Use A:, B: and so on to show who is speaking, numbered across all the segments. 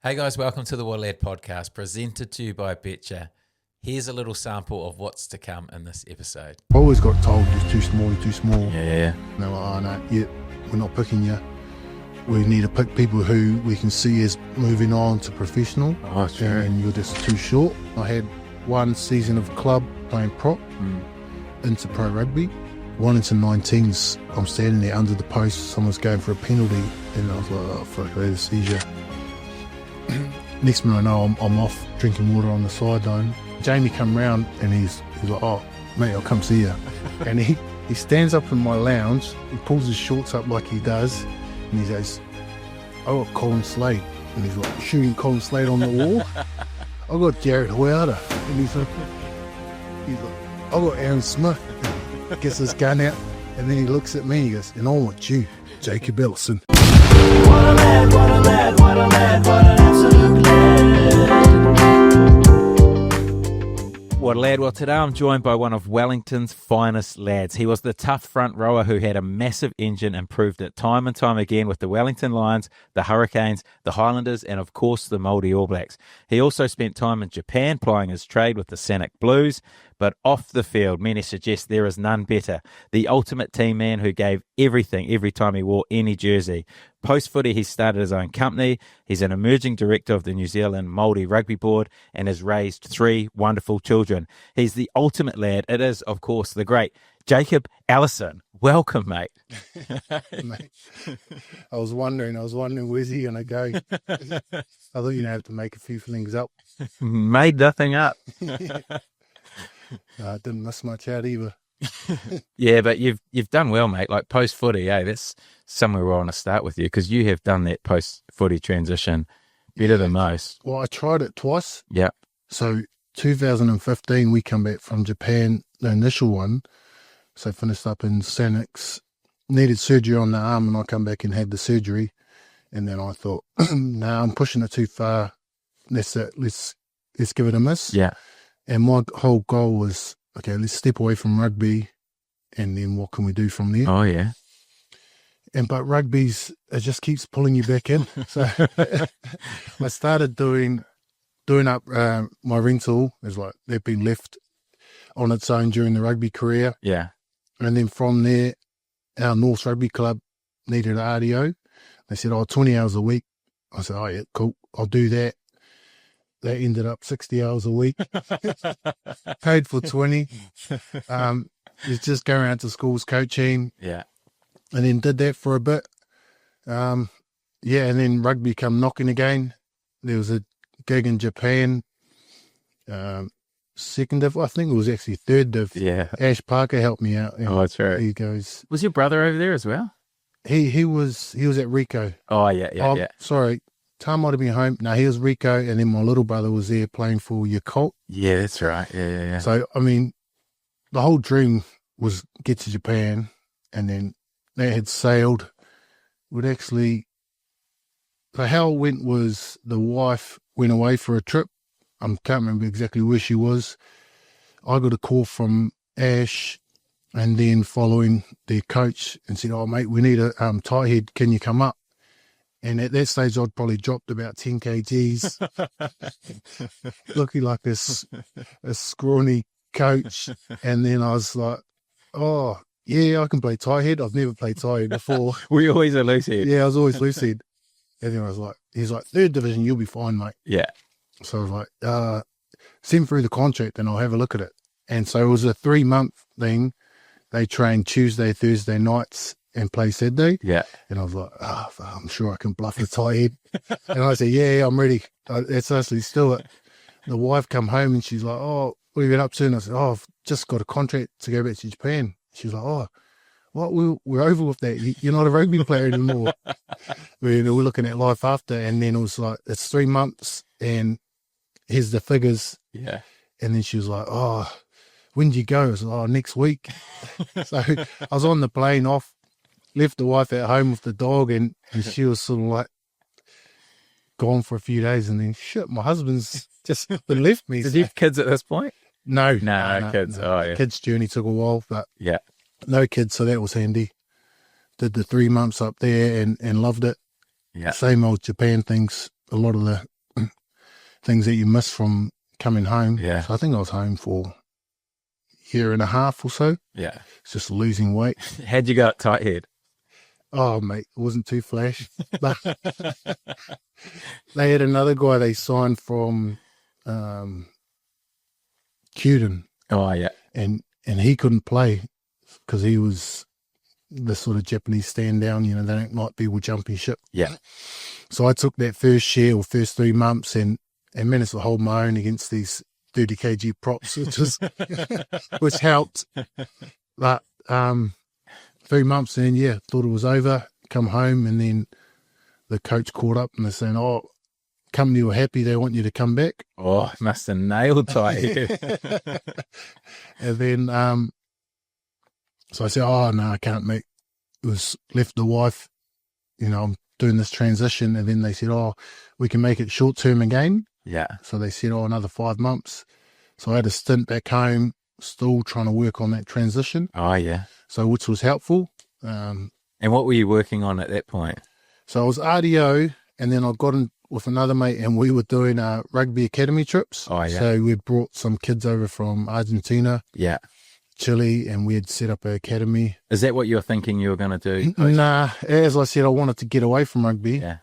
A: Hey guys, welcome to the What Lad podcast, presented to you by Betcha. Here's a little sample of what's to come in this episode.
B: I always got told you're too small, you're too small.
A: Yeah.
B: And they're like, oh no, we're not picking you. We need to pick people who we can see as moving on to professional.
A: Oh, true.
B: And you're just too short. I had one season of club playing prop into pro rugby. Wellington 19s, I'm standing there under the post, someone's going for a penalty, and I was like, oh fuck, I had a seizure. Next minute I know I'm off drinking water on the sideline. Jamie come round and he's like, oh mate, I'll come see you. And he stands up in my lounge, he pulls his shorts up like he does, and he goes, I got Colin Slade. And he's like shooting Colin Slade on the wall. I got Jared Hoyata. And he's like, I got Aaron Smith. Gets his gun out, and then he looks at me and he goes, and I want you, Jacob Ellison.
C: What a lad, what a lad, what a lad, what an absolute lad.
A: What a lad. Well, today I'm joined by one of Wellington's finest lads. He was the tough front rower who had a massive engine and proved it time and time again with the Wellington Lions, the Hurricanes, the Highlanders, and of course the Māori All Blacks. He also spent time in Japan plying his trade with the Sonic Blues, but off the field, many suggest there is none better. The ultimate team man who gave everything every time he wore any jersey. Post-footy, he started his own company. He's an emerging director of the New Zealand Māori Rugby Board and has raised 3 wonderful children. He's the ultimate lad. It is, of course, the great Jacob Ellison. Welcome, mate.
B: Mate, I was wondering where's he going to go? I thought you'd have to make a few things up.
A: Made nothing up.
B: I didn't miss much out either.
A: Yeah, but you've done well, mate. Like post-footy, that's somewhere where I want to start with you because you have done that post-footy transition better than most.
B: Well, I tried it twice.
A: Yeah.
B: So 2015, we come back from Japan, the initial one. So finished up in Sanix, needed surgery on the arm, and I come back and had the surgery. And then I thought, no, I'm pushing it too far. Let's give it a miss.
A: Yeah.
B: And my whole goal was, okay, let's step away from rugby, and then what can we do from there?
A: Oh, yeah.
B: But rugby's, it just keeps pulling you back in. So I started doing up my rental. It's like they've been left on its own during the rugby career.
A: Yeah.
B: And then from there, our North Rugby Club needed an RDO. They said, 20 hours a week. I said, oh, yeah, cool, I'll do that. They ended up 60 hours a week, paid for 20. It's just going around to schools coaching.
A: Yeah.
B: And then did that for a bit. And then rugby come knocking again. There was a gig in Japan, second div, I think it was actually third div.
A: Yeah.
B: Ash Parker helped me out.
A: Oh, that's right.
B: He goes.
A: Was your brother over there as well?
B: He was at Rico.
A: Oh, yeah.
B: Sorry. Tom might have been home. No, he was Rico, and then my little brother was there playing for Yakult.
A: Yeah, that's right. Yeah.
B: So, I mean, the whole dream was get to Japan, and then they had sailed. So how it went was the wife went away for a trip. I can't remember exactly where she was. I got a call from Ash, and then following their coach, and said, oh, mate, we need a tight head. Can you come up? And at that stage, I'd probably dropped about 10 kgs, looking like a scrawny coach. And then I was like, oh, yeah, I can play tight head. I've never played tight head before.
A: Were you always a loose head?
B: Yeah, I was always loose head. And then I was like, he's like, 3rd division, you'll be fine, mate.
A: Yeah.
B: So I was like, send through the contract and I'll have a look at it. And so it was a 3-month thing. They trained Tuesday, Thursday nights, and play Saturday.
A: Yeah.
B: And I was like, I'm sure I can bluff the tight head. And I said, yeah, I'm ready. It's actually still it. The wife come home and she's like, oh, what have you been up to? And I said, I've just got a contract to go back to Japan. She's like, oh, what? We're over with that. You're not a rugby player anymore. We're looking at life after. And then it was like, it's 3 months and here's the figures.
A: Yeah.
B: And then she was like, oh, when do you go? I was like, next week. So I was on the plane off. Left the wife at home with the dog, and she was sort of like gone for a few days, and then my husband's just left me.
A: Did you have kids at this point?
B: No
A: kids.
B: No.
A: Oh, yeah.
B: Kids' journey took a while, but
A: yeah,
B: no kids, so that was handy. Did the 3 months up there and loved it.
A: Yeah.
B: Same old Japan things. A lot of the things that you miss from coming home.
A: Yeah.
B: So I think I was home for a year and a half or so.
A: Yeah.
B: It's just losing weight.
A: How'd you go at tight head?
B: Oh, mate, it wasn't too flash. But they had another guy they signed from Cuban,
A: Oh, yeah.
B: and he couldn't play because he was the sort of Japanese stand down, they don't like people jumping ship.
A: Yeah.
B: So I took that first year or first 3 months and managed to hold my own against these 30 kg props, which helped. But 3 months in, thought it was over, come home, and then the coach called up and they're saying, company were happy, they want you to come back.
A: Oh, must have nailed tight head.
B: And then, so I said, no, I can't make, it was left the wife, I'm doing this transition. And then they said, we can make it short term again.
A: Yeah.
B: So they said, another 5 months. So I had a stint back home, still trying to work on that transition.
A: Oh, yeah.
B: So, which was helpful.
A: And what were you working on at that point?
B: So I was RDO, and then I got in with another mate, and we were doing rugby academy trips.
A: Oh, yeah.
B: So we brought some kids over from Argentina,
A: Yeah.
B: Chile, and we had set up an academy.
A: Is that what you were thinking you were going to do?
B: Nah, as I said, I wanted to get away from rugby.
A: Yeah.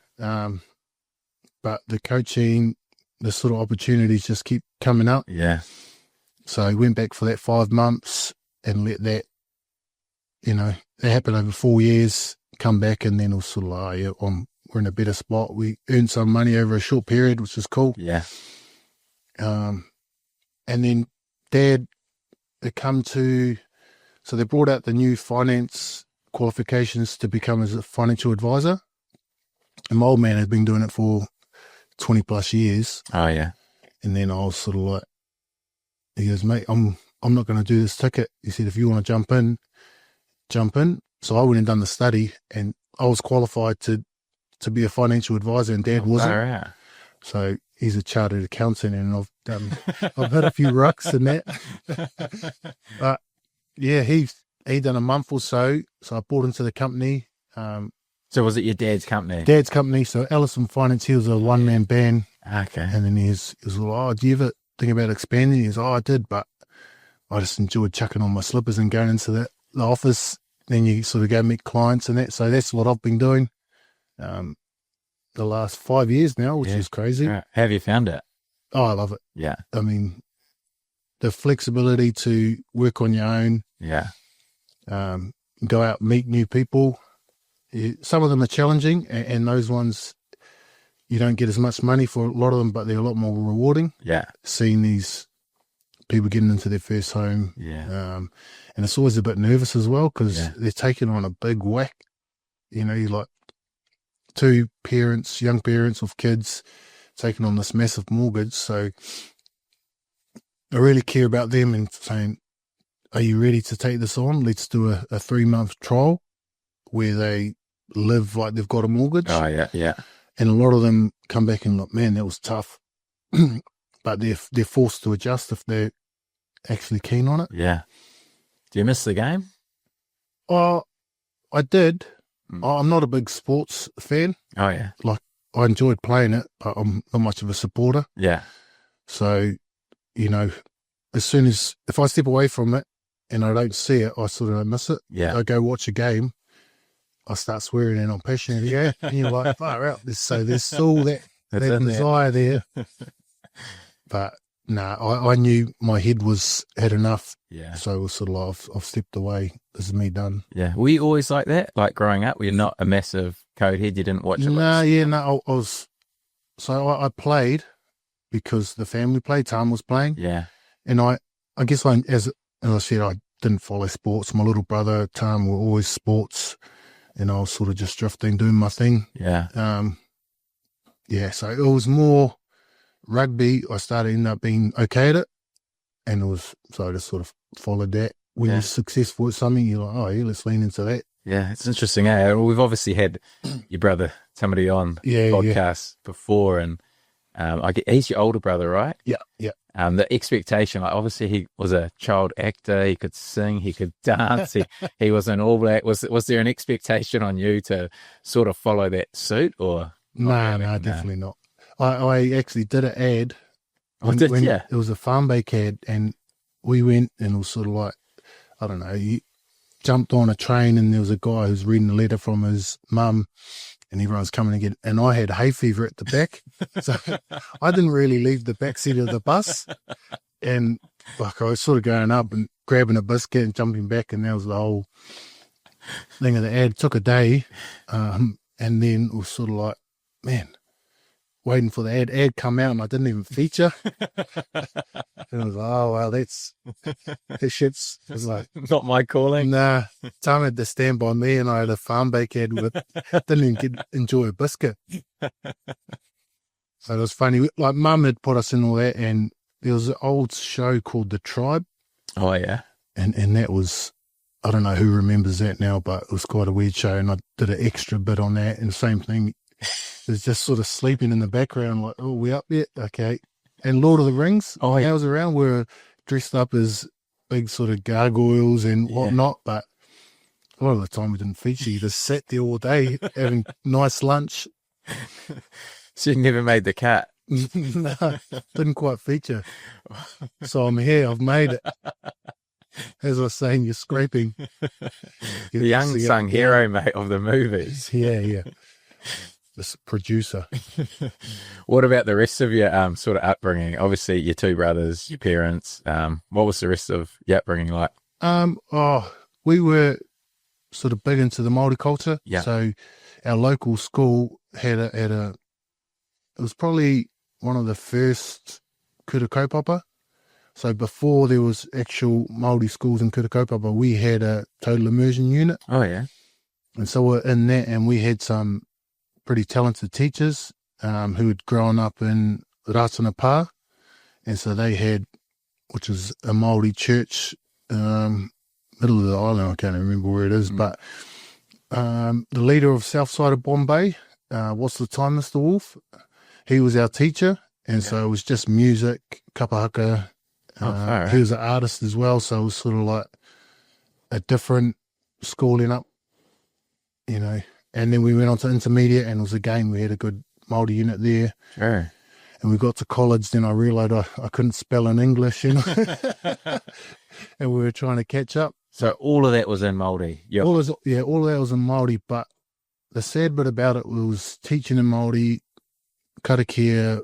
B: But the coaching, the sort of opportunities just keep coming up.
A: Yeah.
B: So I went back for that 5 months and let that, that happened over 4 years, come back, and then it was sort of like, we're in a better spot. We earned some money over a short period, which was cool.
A: Yeah.
B: And then Dad had so they brought out the new finance qualifications to become as a financial advisor. And my old man had been doing it for 20 plus years.
A: Oh, yeah.
B: And then I was sort of like, he goes, mate, I'm not going to do this ticket. He said, if you want to jump in, jump in. So I went and done the study, and I was qualified to be a financial advisor, and Dad wasn't.
A: Oh, yeah.
B: So he's a chartered accountant, and I've had a few rucks in that. But yeah, he done a month or so. So I bought into the company.
A: So was it your dad's company?
B: Dad's company. So Ellison Finance, he was a one-man band.
A: Okay.
B: And then he was like, do you ever think about expanding? He was, I did, but I just enjoyed chucking on my slippers and going into the office. Then you sort of go meet clients and that. So that's what I've been doing the last 5 years now, which is crazy.
A: Right. How have you found it?
B: Oh, I love it.
A: Yeah.
B: I mean, the flexibility to work on your own,
A: Yeah.
B: go out, meet new people. Some of them are challenging, and those ones you don't get as much money for a lot of them, but they're a lot more rewarding.
A: Yeah.
B: Seeing these people getting into their first home.
A: Yeah.
B: And it's always a bit nervous as well because they're taking on a big whack. You're like two parents, young parents with kids, taking on this massive mortgage. So I really care about them and saying, are you ready to take this on? Let's do a 3-month trial where they live like they've got a mortgage.
A: Oh, yeah. Yeah.
B: And a lot of them come back and look, man, that was tough. But they're forced to adjust if they're actually keen on it.
A: Yeah. Do you miss the game?
B: Oh, I did. I'm not a big sports fan.
A: Oh, yeah.
B: Like, I enjoyed playing it, but I'm not much of a supporter.
A: Yeah.
B: So, as soon as, if I step away from it and I don't see it, I sort of miss it.
A: Yeah.
B: I go watch a game, I start swearing and I'm passionate. Yeah. And you're like, far out. So there's still that desire there. But I knew my head had enough.
A: Yeah.
B: So it was sort of like, I've stepped away. This is me done.
A: Yeah. Were you always like that? Like growing up, were you not a massive code head? You didn't watch it?
B: I was. So I played because the family played. Tam was playing.
A: Yeah.
B: And I guess as I said, I didn't follow sports. My little brother, Tam, were always sports. And I was sort of just drifting, doing my thing.
A: Yeah.
B: So it was more rugby. I ended up being okay at it. And so I just sort of followed that. When you're successful at something, you're like, oh, yeah, let's lean into that.
A: Yeah, it's interesting. We've obviously had your brother, somebody on podcasts before, and he's your older brother, right?
B: Yeah, yeah.
A: The expectation, like obviously he was a child actor, he could sing, he could dance, he was an All Black. Was there an expectation on you to sort of follow that suit, or?
B: No, definitely not. I actually did an ad.
A: Did you?
B: It was a farm bake ad, and we went, and it was sort of like, I don't know, you jumped on a train, and there was a guy who's reading a letter from his mum, and everyone's coming to get, and I had hay fever at the back, so I didn't really leave the back seat of the bus, and like I was sort of going up and grabbing a biscuit and jumping back, and that was the whole thing of the ad. It took a day, and then it was sort of like, man, waiting for the ad come out, and I didn't even feature. And I was like, oh, well, this shit's was like,
A: Not my calling.
B: nah, Tom had to stand by me, and I had a farm bake ad with, didn't even enjoy a biscuit. So it was funny. Like, Mum had put us in all that, and there was an old show called The Tribe.
A: Oh, yeah.
B: And that was, I don't know who remembers that now, but it was quite a weird show, and I did an extra bit on that, and the same thing. There's just sort of sleeping in the background, like, oh, we up yet? Okay. And Lord of the Rings,
A: Oh, yeah.
B: I was around, we were dressed up as big sort of gargoyles and whatnot, but a lot of the time we didn't feature. You just sat there all day having nice lunch.
A: So you never made the cut.
B: No, didn't quite feature. So I'm here, I've made it. As I was saying, you're scraping.
A: The unsung hero, mate, of the movies.
B: Yeah. This producer.
A: What about the rest of your sort of upbringing? Obviously, your two brothers, your parents. What was the rest of your upbringing like?
B: We were sort of big into the Māori culture.
A: Yeah.
B: So our local school had a it was probably one of the first kura kaupapa. So before there was actual Māori schools in kura kaupapa, we had a total immersion unit.
A: Oh, yeah.
B: And so we're in that, and we had some pretty talented teachers who had grown up in Ratana Pa. And so they had, which is a Māori church, middle of the island, I can't remember where it is, but the leader of South Side of Bombay, what's the time, Mr. Wolf? He was our teacher, and so it was just music, kapahaka. He was an artist as well, so it was sort of like a different schooling up, you know. And then we went on to intermediate, and it was again, we had a good Māori unit there.
A: Sure.
B: And we got to college, then I realised I couldn't spell in English, you know. And we were trying to catch up.
A: So all of that was in Māori? Yep.
B: All of that was in Māori, but the sad bit about it was teaching in Māori, karakia,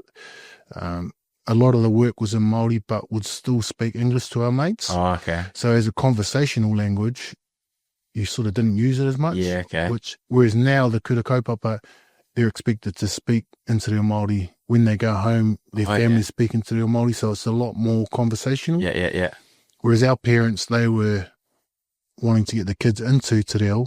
B: a lot of the work was in Māori, but would still speak English to our mates.
A: Oh, okay.
B: So as a conversational language, you sort of didn't use it as much.
A: Yeah, okay.
B: Whereas now the kura kaupapa, they're expected to speak into their Māori when they go home. Their families speak into their Māori, so it's a lot more conversational.
A: Yeah.
B: Whereas our parents, they were wanting to get the kids into te reo,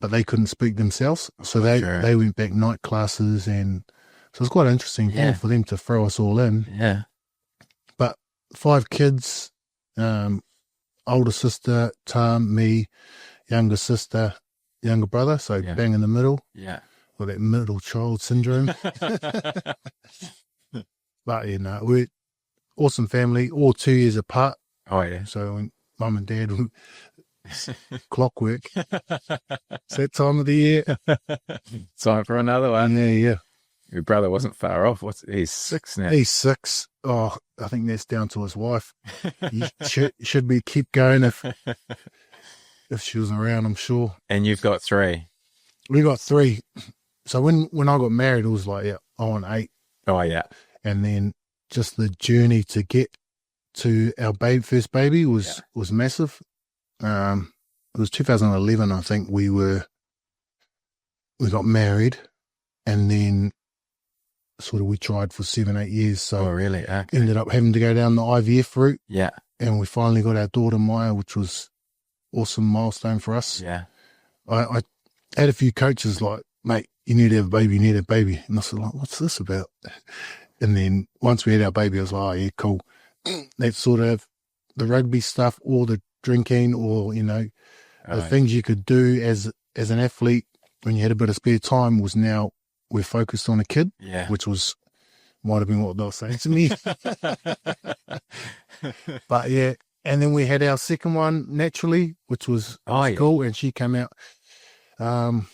B: but they couldn't speak themselves. So they went back night classes, and so it's quite an interesting thing for them to throw us all in.
A: Yeah.
B: But 5 kids, older sister, Tam, me, younger sister, younger brother, so bang in the middle. Yeah. Or that middle child syndrome. But, you know, we're awesome family, all 2 years apart.
A: Oh, yeah.
B: So when mum and dad, clockwork. It's that time of the year.
A: Time for another one.
B: Yeah.
A: Your brother wasn't far off. He's 6 now.
B: He's 6. Oh, I think that's down to his wife. He should be keep going if she was around, I'm sure.
A: And you've got 3.
B: We got 3. So when I got married, it was like, I want 8.
A: Oh, yeah.
B: And then just the journey to get to our first baby was massive. It was 2011, I think we got married, and then sort of we tried for 7-8 years. So
A: really? Okay.
B: Ended up having to go down the IVF route.
A: Yeah. And
B: we finally got our daughter Maya, which was awesome milestone for us.
A: Yeah.
B: I had a few coaches like, mate, you need to have a baby, you need a baby. And I was like, what's this about? And then once we had our baby, I was like, oh, yeah, cool. That's sort of the rugby stuff, or the drinking, or, you know, the things you could do as an athlete when you had a bit of spare time was now we're focused on a kid, which might have been what they were saying to me. But yeah, and then we had our second one naturally, which was cool, and she came out. And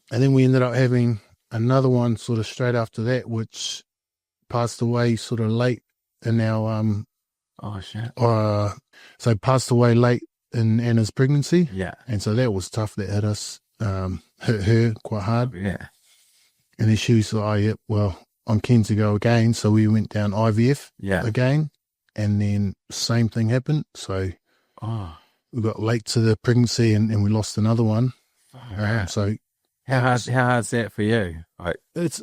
B: then we ended up having another one sort of straight after that, which passed away sort of late in our
A: Oh shit.
B: so passed away late in Anna's pregnancy.
A: Yeah.
B: And so that was tough. That hit us, hit her quite hard.
A: Yeah.
B: And then she was like, oh, yeah, well, I'm keen to go again. So we went down IVF again. And then same thing happened. So we got late to the pregnancy and we lost another one. So
A: how hard's that for you? Like,
B: it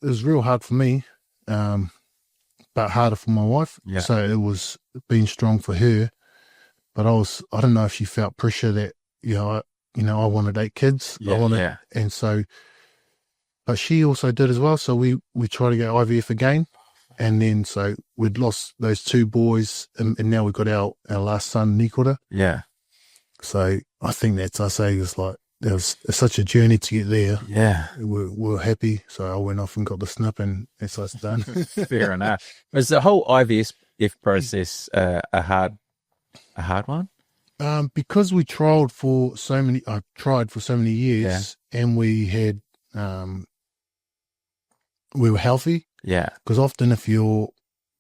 B: was real hard for me, but harder for my wife.
A: Yeah.
B: So it was being strong for her. But I don't know if she felt pressure that, I wanted 8 kids. And so, but she also did as well. So we tried to go IVF again. And then, so we'd lost those 2 boys and now we've got our last son, Nikora.
A: Yeah.
B: So I think that's us, it's like, it's such a journey to get there.
A: Yeah.
B: We're happy. So I went off and got the snip and that's us done.
A: Fair enough. Was the whole IVF process a hard one?
B: Because we tried for so many years and we had, we were healthy.
A: Yeah.
B: Because often if you're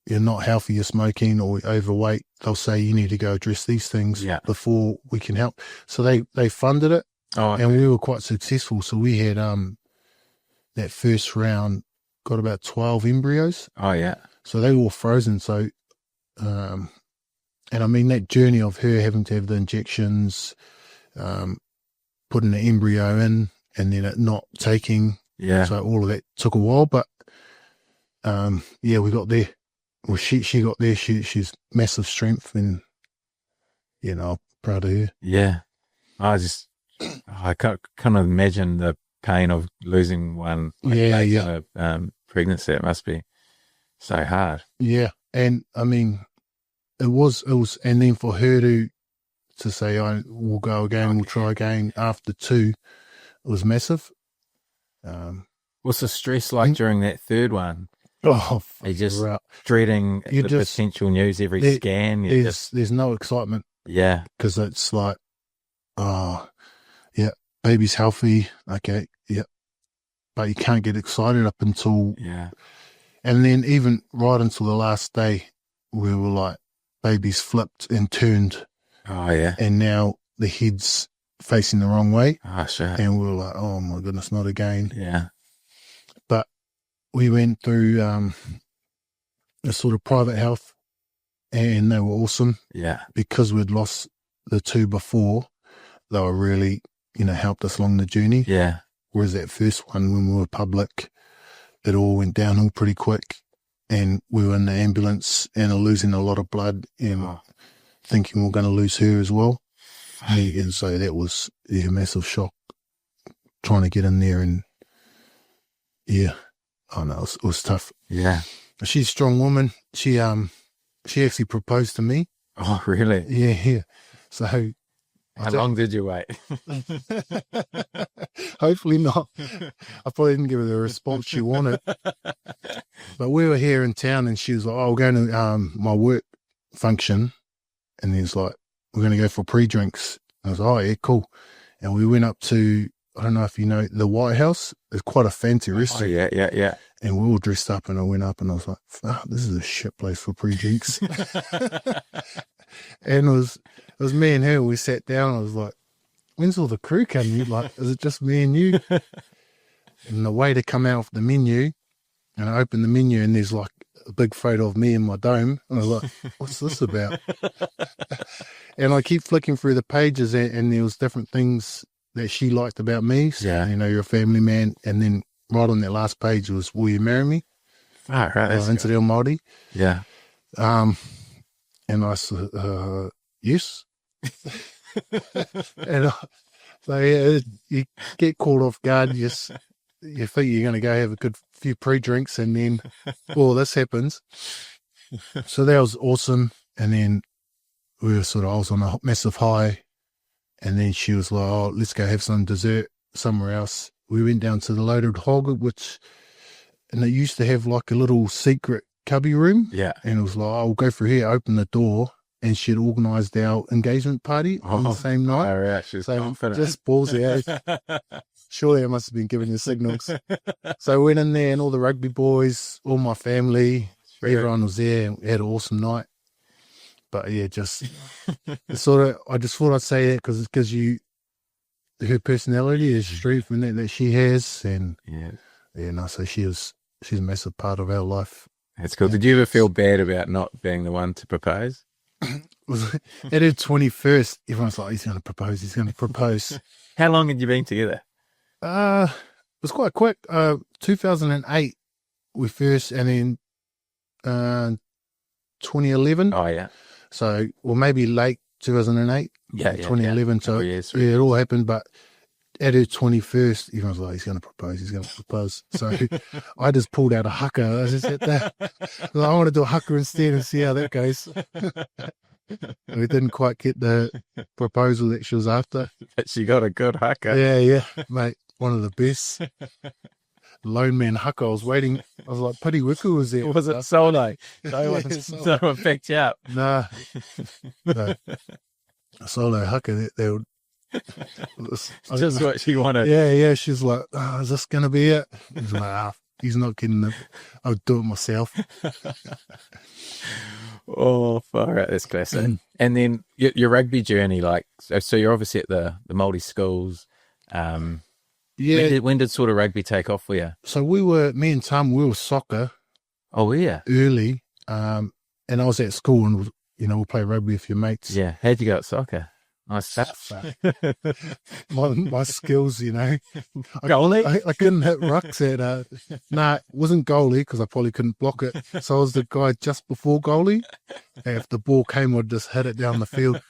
B: not healthy, you're smoking or overweight, they'll say you need to go address these things before we can help. So they funded it. Oh, okay. And we were quite successful. So we had that first round got about 12 embryos. Oh yeah. So they were all frozen. So and I mean that journey of her having to have the injections, putting the embryo in and then it not taking. Yeah. So all of that took a while, but we got there. Well, she got there. She's massive strength, and I'm proud of her. Yeah, I can't imagine the pain of losing one. In a pregnancy. It must be so hard. Yeah, and I mean, it was, and then for her to say, we'll go again, we'll try again after 2, it was massive. What's the stress like during that third one? Oh, you're just dreading the potential news every scan. There's no excitement. Yeah. Because it's like, baby's healthy. Okay. Yeah. But you can't get excited up until. Yeah. And then even right until the last day, we were like, baby's flipped and turned. Oh, yeah. And now the head's facing the wrong way. Oh, sure. And we were like, oh my goodness, not again. Yeah. But we went through a sort of private health and they were awesome. Yeah. Because we'd lost the 2 before, they were really, helped us along the journey. Yeah. Whereas that first one, when we were public, it all went downhill pretty quick and we were in the ambulance and losing a lot of blood and thinking we we're going to lose her as well. And so that was a massive shock trying to get in there and it was tough. Yeah. She's a strong woman. She actually proposed to me. Oh, really? Yeah. So how long did you wait? Hopefully not. I probably didn't give her the response she wanted. But we were here in town and she was like, we're going to my work function. And he was like, we're going to go for pre-drinks. I was like, oh, yeah, cool. And we went up to, I don't know if you know, the White House. It's quite a fancy restaurant. Oh, yeah. And we all dressed up and I went up and I was like, this is a shit place for pre-drinks. And it was me and her. We sat down. I was like, when's all the crew coming? Like, is it just me and you? And the waiter come out with the menu and I opened the menu and there's like a big photo of me in my dome. And I was like, what's this about? And I keep flicking through the pages and there was different things that she liked about me. So, you're a family man. And then right on that last page was, will you marry me? Oh, right. Into the Māori. Yeah. And I said, yes. And so you get caught off guard. You think you're going to go have a good few pre-drinks and then, this happens. So that was awesome. And then I was on a massive high. And then she was like, let's go have some dessert somewhere else. We went down to the Loaded Hog, and they used to have like a little secret cubby room. Yeah. And it was like, we'll go through here, open the door. And she'd organised our engagement party on the same night. Oh, yeah, she's confident. Just ballsy, eh? Surely I must have been giving you signals. So I went in there and all the rugby boys, all my family, everyone was there and we had an awesome night. But yeah, just I just thought I'd say that because it gives you her personality, the strength that she has. And so she's a massive part of our life.
A: That's cool. Did you ever feel bad about not being the one to propose?
B: At her 21st, everyone's like, he's going to propose.
A: How long had you been together?
B: It was quite quick. 2008 we first, and then 2011.
A: Oh, yeah.
B: So, maybe late 2008.
A: Yeah,
B: 2011. So, it all happened. But at her 21st, everyone's like, he's going to propose. So, I just pulled out a haka. I just said that. I want to do a haka instead and see how that goes. We didn't quite get the proposal that she was after.
A: But she got a good haka.
B: Yeah, mate. One of the best. Lone man haka. I was waiting. I was like, Putty Wiku was there.
A: Was it solo? No one picked you up.
B: Nah. No. A solo haka, they would.
A: Just what she wanted.
B: Yeah. She's like, is this going to be it? He's like, he's not getting it. I'll do it myself.
A: Oh, far out. That's classic. And then your rugby journey, so you're obviously at the Māori schools. When did sort of rugby take off for you?
B: So me and Tom, we were soccer.
A: Oh, yeah.
B: Early. And I was at school and, we'll play rugby with your mates.
A: Yeah. How'd you go at soccer? Nice stuff.
B: my skills,
A: Goalie?
B: I couldn't hit rucks at, it wasn't goalie because I probably couldn't block it. So I was the guy just before goalie. And if the ball came, I'd just hit it down the field.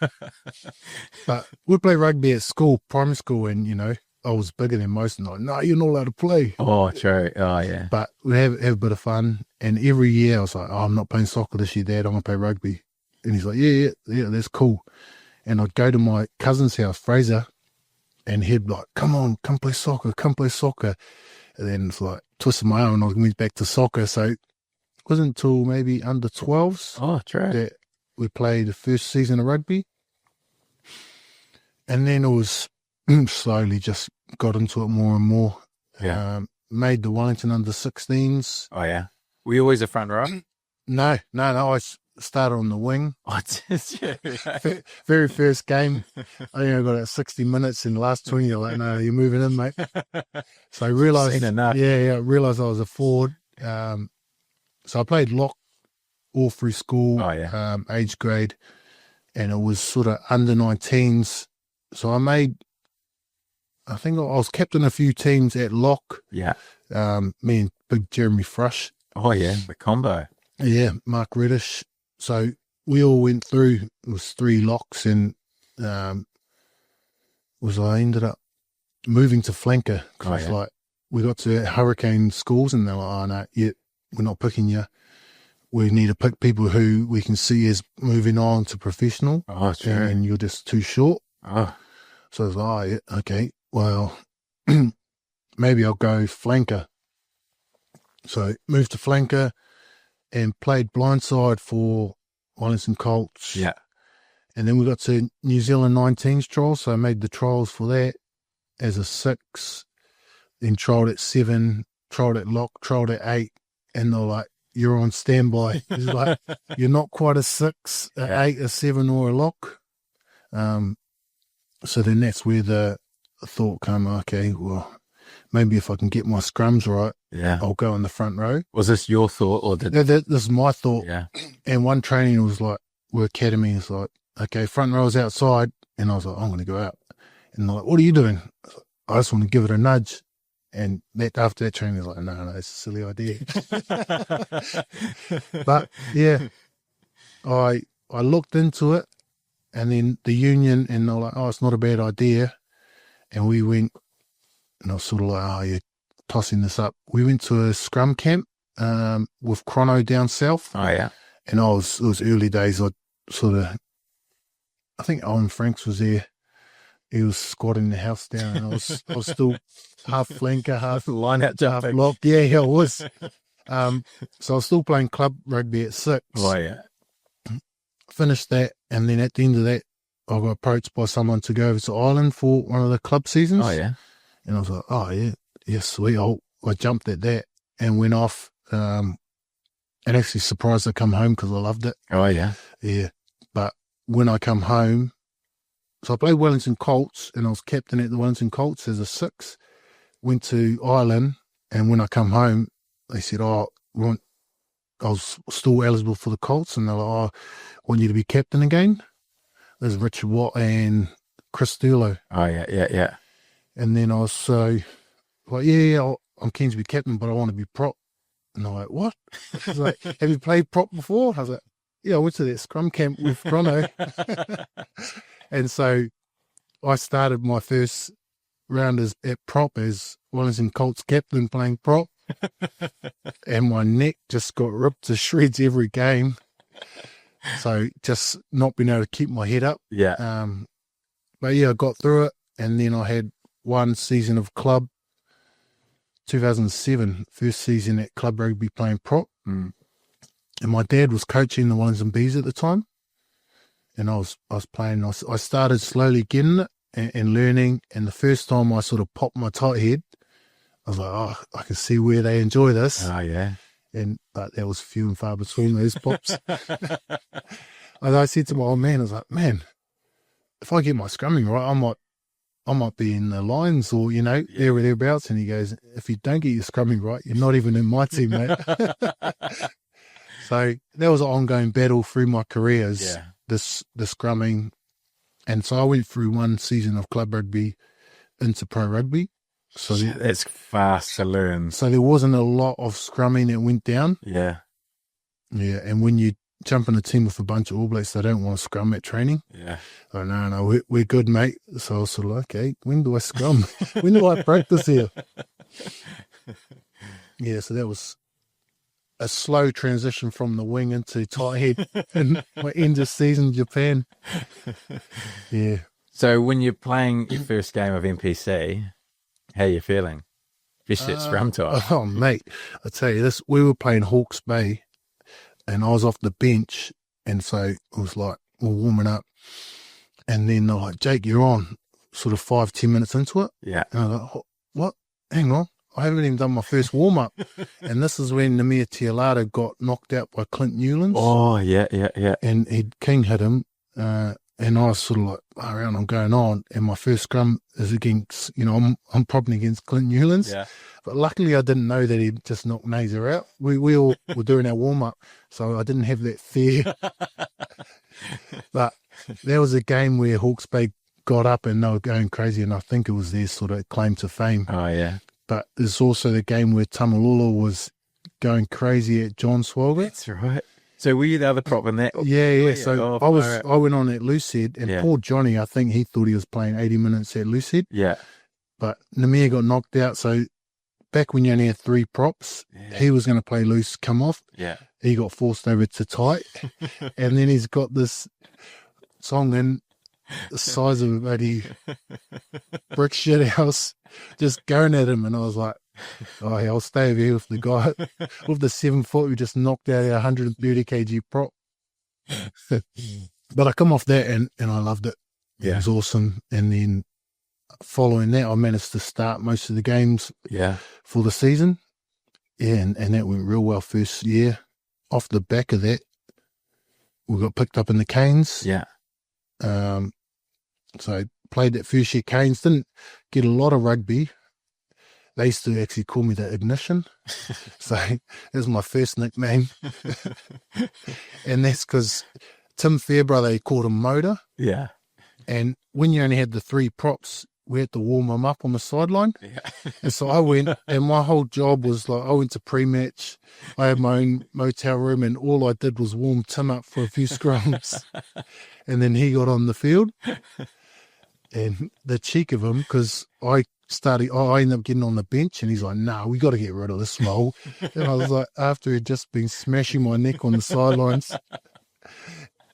B: But we'd play rugby at school, primary school, and, I was bigger than most, and no, you're not allowed to play.
A: Oh, true. Oh, yeah.
B: But we have a bit of fun. And every year I was like, I'm not playing soccer this year, Dad. I'm going to play rugby. And he's like, yeah, that's cool. And I'd go to my cousin's house, Fraser, and he'd be like, come play soccer. And then it's like, twisted my arm and I went back to soccer. So it wasn't until maybe under 12s that we played the first season of rugby. And then it was slowly just got into it more and more.
A: Yeah.
B: Made the Wellington under 16s.
A: Oh, yeah. Were you always a front row?
B: No. I started on the wing.
A: Oh, just
B: Very first game, I think I got out 60 minutes. In the last 20, you're like, no, you're moving in, mate. So I realised,
A: seen enough.
B: I realised I was a forward. So I played lock all through school, age grade, and it was sort of under 19s. So I think I was captain a few teams at lock.
A: Yeah.
B: Me and big Jeremy Frush.
A: Oh, yeah, the combo.
B: Yeah, Mark Reddish. So we all went through, it was 3 locks, and I ended up moving to flanker. Because like, we got to Hurricane schools and they're like, oh, no, we're not picking you. We need to pick people who we can see as moving on to professional.
A: Oh, true.
B: And you're just too short.
A: Oh.
B: So I was like, okay, well, maybe I'll go flanker. So moved to flanker and played blindside for Wellington Colts.
A: Yeah.
B: And then we got to New Zealand 19s trials. So I made the trials for that as a 6, then trialled at 7, trialled at lock, trialled at 8. And they're like, you're on standby. It's like, you're not quite a 6, a 8, a 7 or a lock. So then that's where the thought came, okay, well, maybe if I can get my scrums right, I'll go in the front row.
A: Was this your thought or did...
B: This is my thought.
A: Yeah.
B: And one training was like, we're academy, is like, okay, front row is outside. And I was like, I'm going to go out. And they're like, what are you doing? I just want to give it a nudge. And after that training, I was like, no, it's a silly idea. But yeah, I looked into it. And then the union, and they're like, oh, it's not a bad idea. And we went, and I was sort of like, oh, you're tossing this up. We went to a scrum camp with Chrono down south.
A: Oh, yeah.
B: And it was early days. I think Owen Franks was there. He was squatting the house down, and I was still half flanker, half
A: line out,
B: half lock. Yeah, I was. So I was still playing club rugby at 6.
A: Oh, yeah.
B: Finished that, and then at the end of that, I got approached by someone to go over to Ireland for one of the club seasons.
A: Oh, yeah.
B: And I was like, oh, yeah, sweet. I jumped at that and went off. And actually surprised I come home because I loved it.
A: Oh, yeah.
B: Yeah. But when I come home, so I played Wellington Colts and I was captain at the Wellington Colts as a 6. Went to Ireland, and when I come home, they said, I was still eligible for the Colts, and they're like, I want you to be captain again. There's Richard Watt and Chris Thurlow.
A: Oh, yeah.
B: And then I was so like, yeah, I'm keen to be captain, but I want to be prop. And they're like, what? I was like, have you played prop before? I was like, yeah, I went to that scrum camp with Chrono. And so I started my first round at prop as Wellington Colts captain playing prop. And my neck just got ripped to shreds every game. So just not being able to keep my head up.
A: Yeah.
B: But yeah, I got through it. And then I had one season of club, 2007, first season at club rugby playing prop.
A: Mm.
B: And my dad was coaching the Wellington Bees at the time. And I was playing, I started slowly getting it and learning. And the first time I sort of popped my tight head, I was like, oh, I can see where they enjoy this.
A: Oh, yeah.
B: But that was few and far between those pops. And I said to my old man, I was like, man, if I get my scrumming right, I might be in the Lions or, there or thereabouts. And he goes, if you don't get your scrumming right, you're not even in my team, mate. So that was an ongoing battle through my career, the scrumming. And so I went through one season of club rugby into pro rugby. So
A: it's fast to learn.
B: So there wasn't a lot of scrumming that went down.
A: Yeah.
B: Yeah, and when you jump in a team with a bunch of All Blacks, they don't want to scrum at training.
A: Yeah.
B: Oh, no, we're good, mate. So I was sort of like, okay, when do I scrum? When do I practice here? Yeah, so that was a slow transition from the wing into tight head in my end of season Japan. Yeah.
A: So when you're playing your first game of NPC, how are you feeling? Especially at scrum time.
B: Oh, mate, I tell you this, we were playing Hawke's Bay and I was off the bench. And so it was like, we're warming up. And then they're like, Jake, you're on, sort of 5-10 minutes into it.
A: Yeah.
B: And I was like, what? Hang on. I haven't even done my first warm-up. And this is when Namir Tialado got knocked out by Clint Newlands.
A: Oh, yeah.
B: And King hit him. And I was sort of like, I'm going on. And my first scrum is against, I'm propping against Clint Newlands.
A: Yeah.
B: But luckily I didn't know that he'd just knocked Nazer out. We all were doing our warm-up. So I didn't have that fear. But there was a game where Hawke's Bay got up and they were going crazy. And I think it was their sort of claim to fame.
A: Oh, yeah.
B: But there's also the game where Tamalolo was going crazy at John Swalger.
A: That's right. So were you the other prop in that?
B: Yeah. So I went on at Loosehead, and poor Johnny, I think he thought he was playing 80 minutes at Loosehead.
A: Yeah.
B: But Namir got knocked out. So back when you only had 3 props, he was going to play loose, come off.
A: Yeah.
B: He got forced over to tight. And then he's got this song in the size of a bloody brick shit house just going at him. And I was like, oh, yeah, I'll stay over here with the guy with the 7 foot who just knocked out our 130 kg prop. But I come off that and I loved it. Yeah. It was awesome. And then following that, I managed to start most of the games for the season. Yeah, and that went real well first year. Off the back of that, we got picked up in the Canes.
A: Yeah.
B: So I played that first year Canes, didn't get a lot of rugby. They used to actually call me the Ignition. So that was my first nickname. And that's because Tim Fairbrother, he called him Motor.
A: Yeah.
B: And when you only had the 3 props, we had to warm them up on the sideline. Yeah. And so I went, and my whole job was like, I went to pre-match. I had my own motel room, and all I did was warm Tim up for a few scrums. And then he got on the field. And the cheek of him, because I ended up getting on the bench, and he's like, nah, we got to get rid of this role. And I was like, after he'd just been smashing my neck on the sidelines,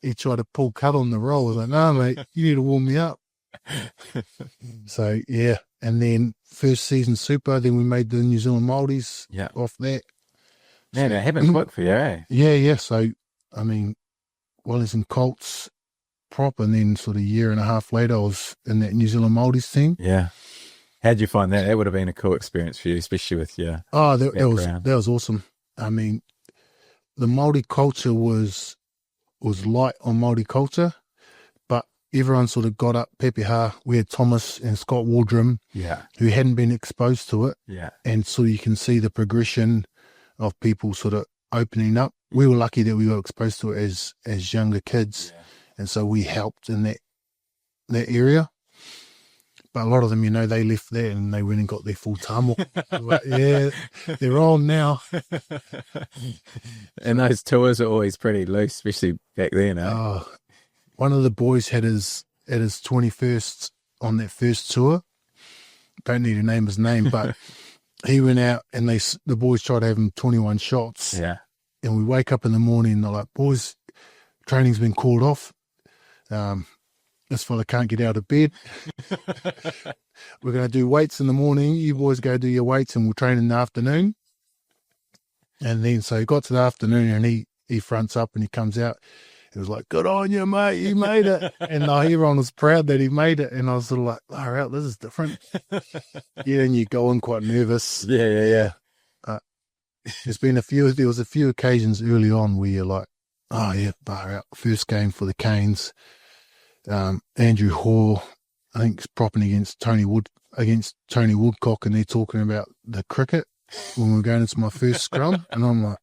B: he tried to pull cut on the roll. I was like, no, mate, you need to warm me up. So, yeah. And then first season Super, then we made the New Zealand Māoris off that.
A: Man, it happened quick for you, eh?
B: Yeah. So, I mean, Wellington Colts prop, and then sort of a year and a half later, I was in that New Zealand Māoris team.
A: Yeah. How'd you find that? That would have been a cool experience for you, especially with your
B: that was awesome. I mean, the Māori culture was light on Māori culture, but everyone sort of got up. Pepeha, we had Thomas and Scott Waldrum, who hadn't been exposed to it.
A: Yeah.
B: And so you can see the progression of people sort of opening up. We were lucky that we got exposed to it as younger kids.
A: Yeah.
B: And so we helped in that area. But a lot of them, they left there and they went and got their full tamo. Like, yeah, they're on now.
A: And those tours are always pretty loose, especially back then.
B: One of the boys had his 21st on that first tour. Don't need to name his name, but he went out and the boys tried to have him 21 shots.
A: Yeah.
B: And we wake up in the morning and they're like, boys, training's been called off. This fella can't get out of bed. We're going to do weights in the morning. You boys go do your weights and we'll train in the afternoon. And then so he got to the afternoon and he fronts up and he comes out. He was like, good on you, mate. You made it. And everyone was proud that he made it. And I was sort of like, all right, this is different. Yeah, and you go on quite nervous.
A: Yeah.
B: There was a few occasions early on where you're like, oh yeah, bar out. First game for the Canes. Andrew Hall, I think, is propping against Tony Woodcock, and they're talking about the cricket when we're going into my first scrum, and I'm like,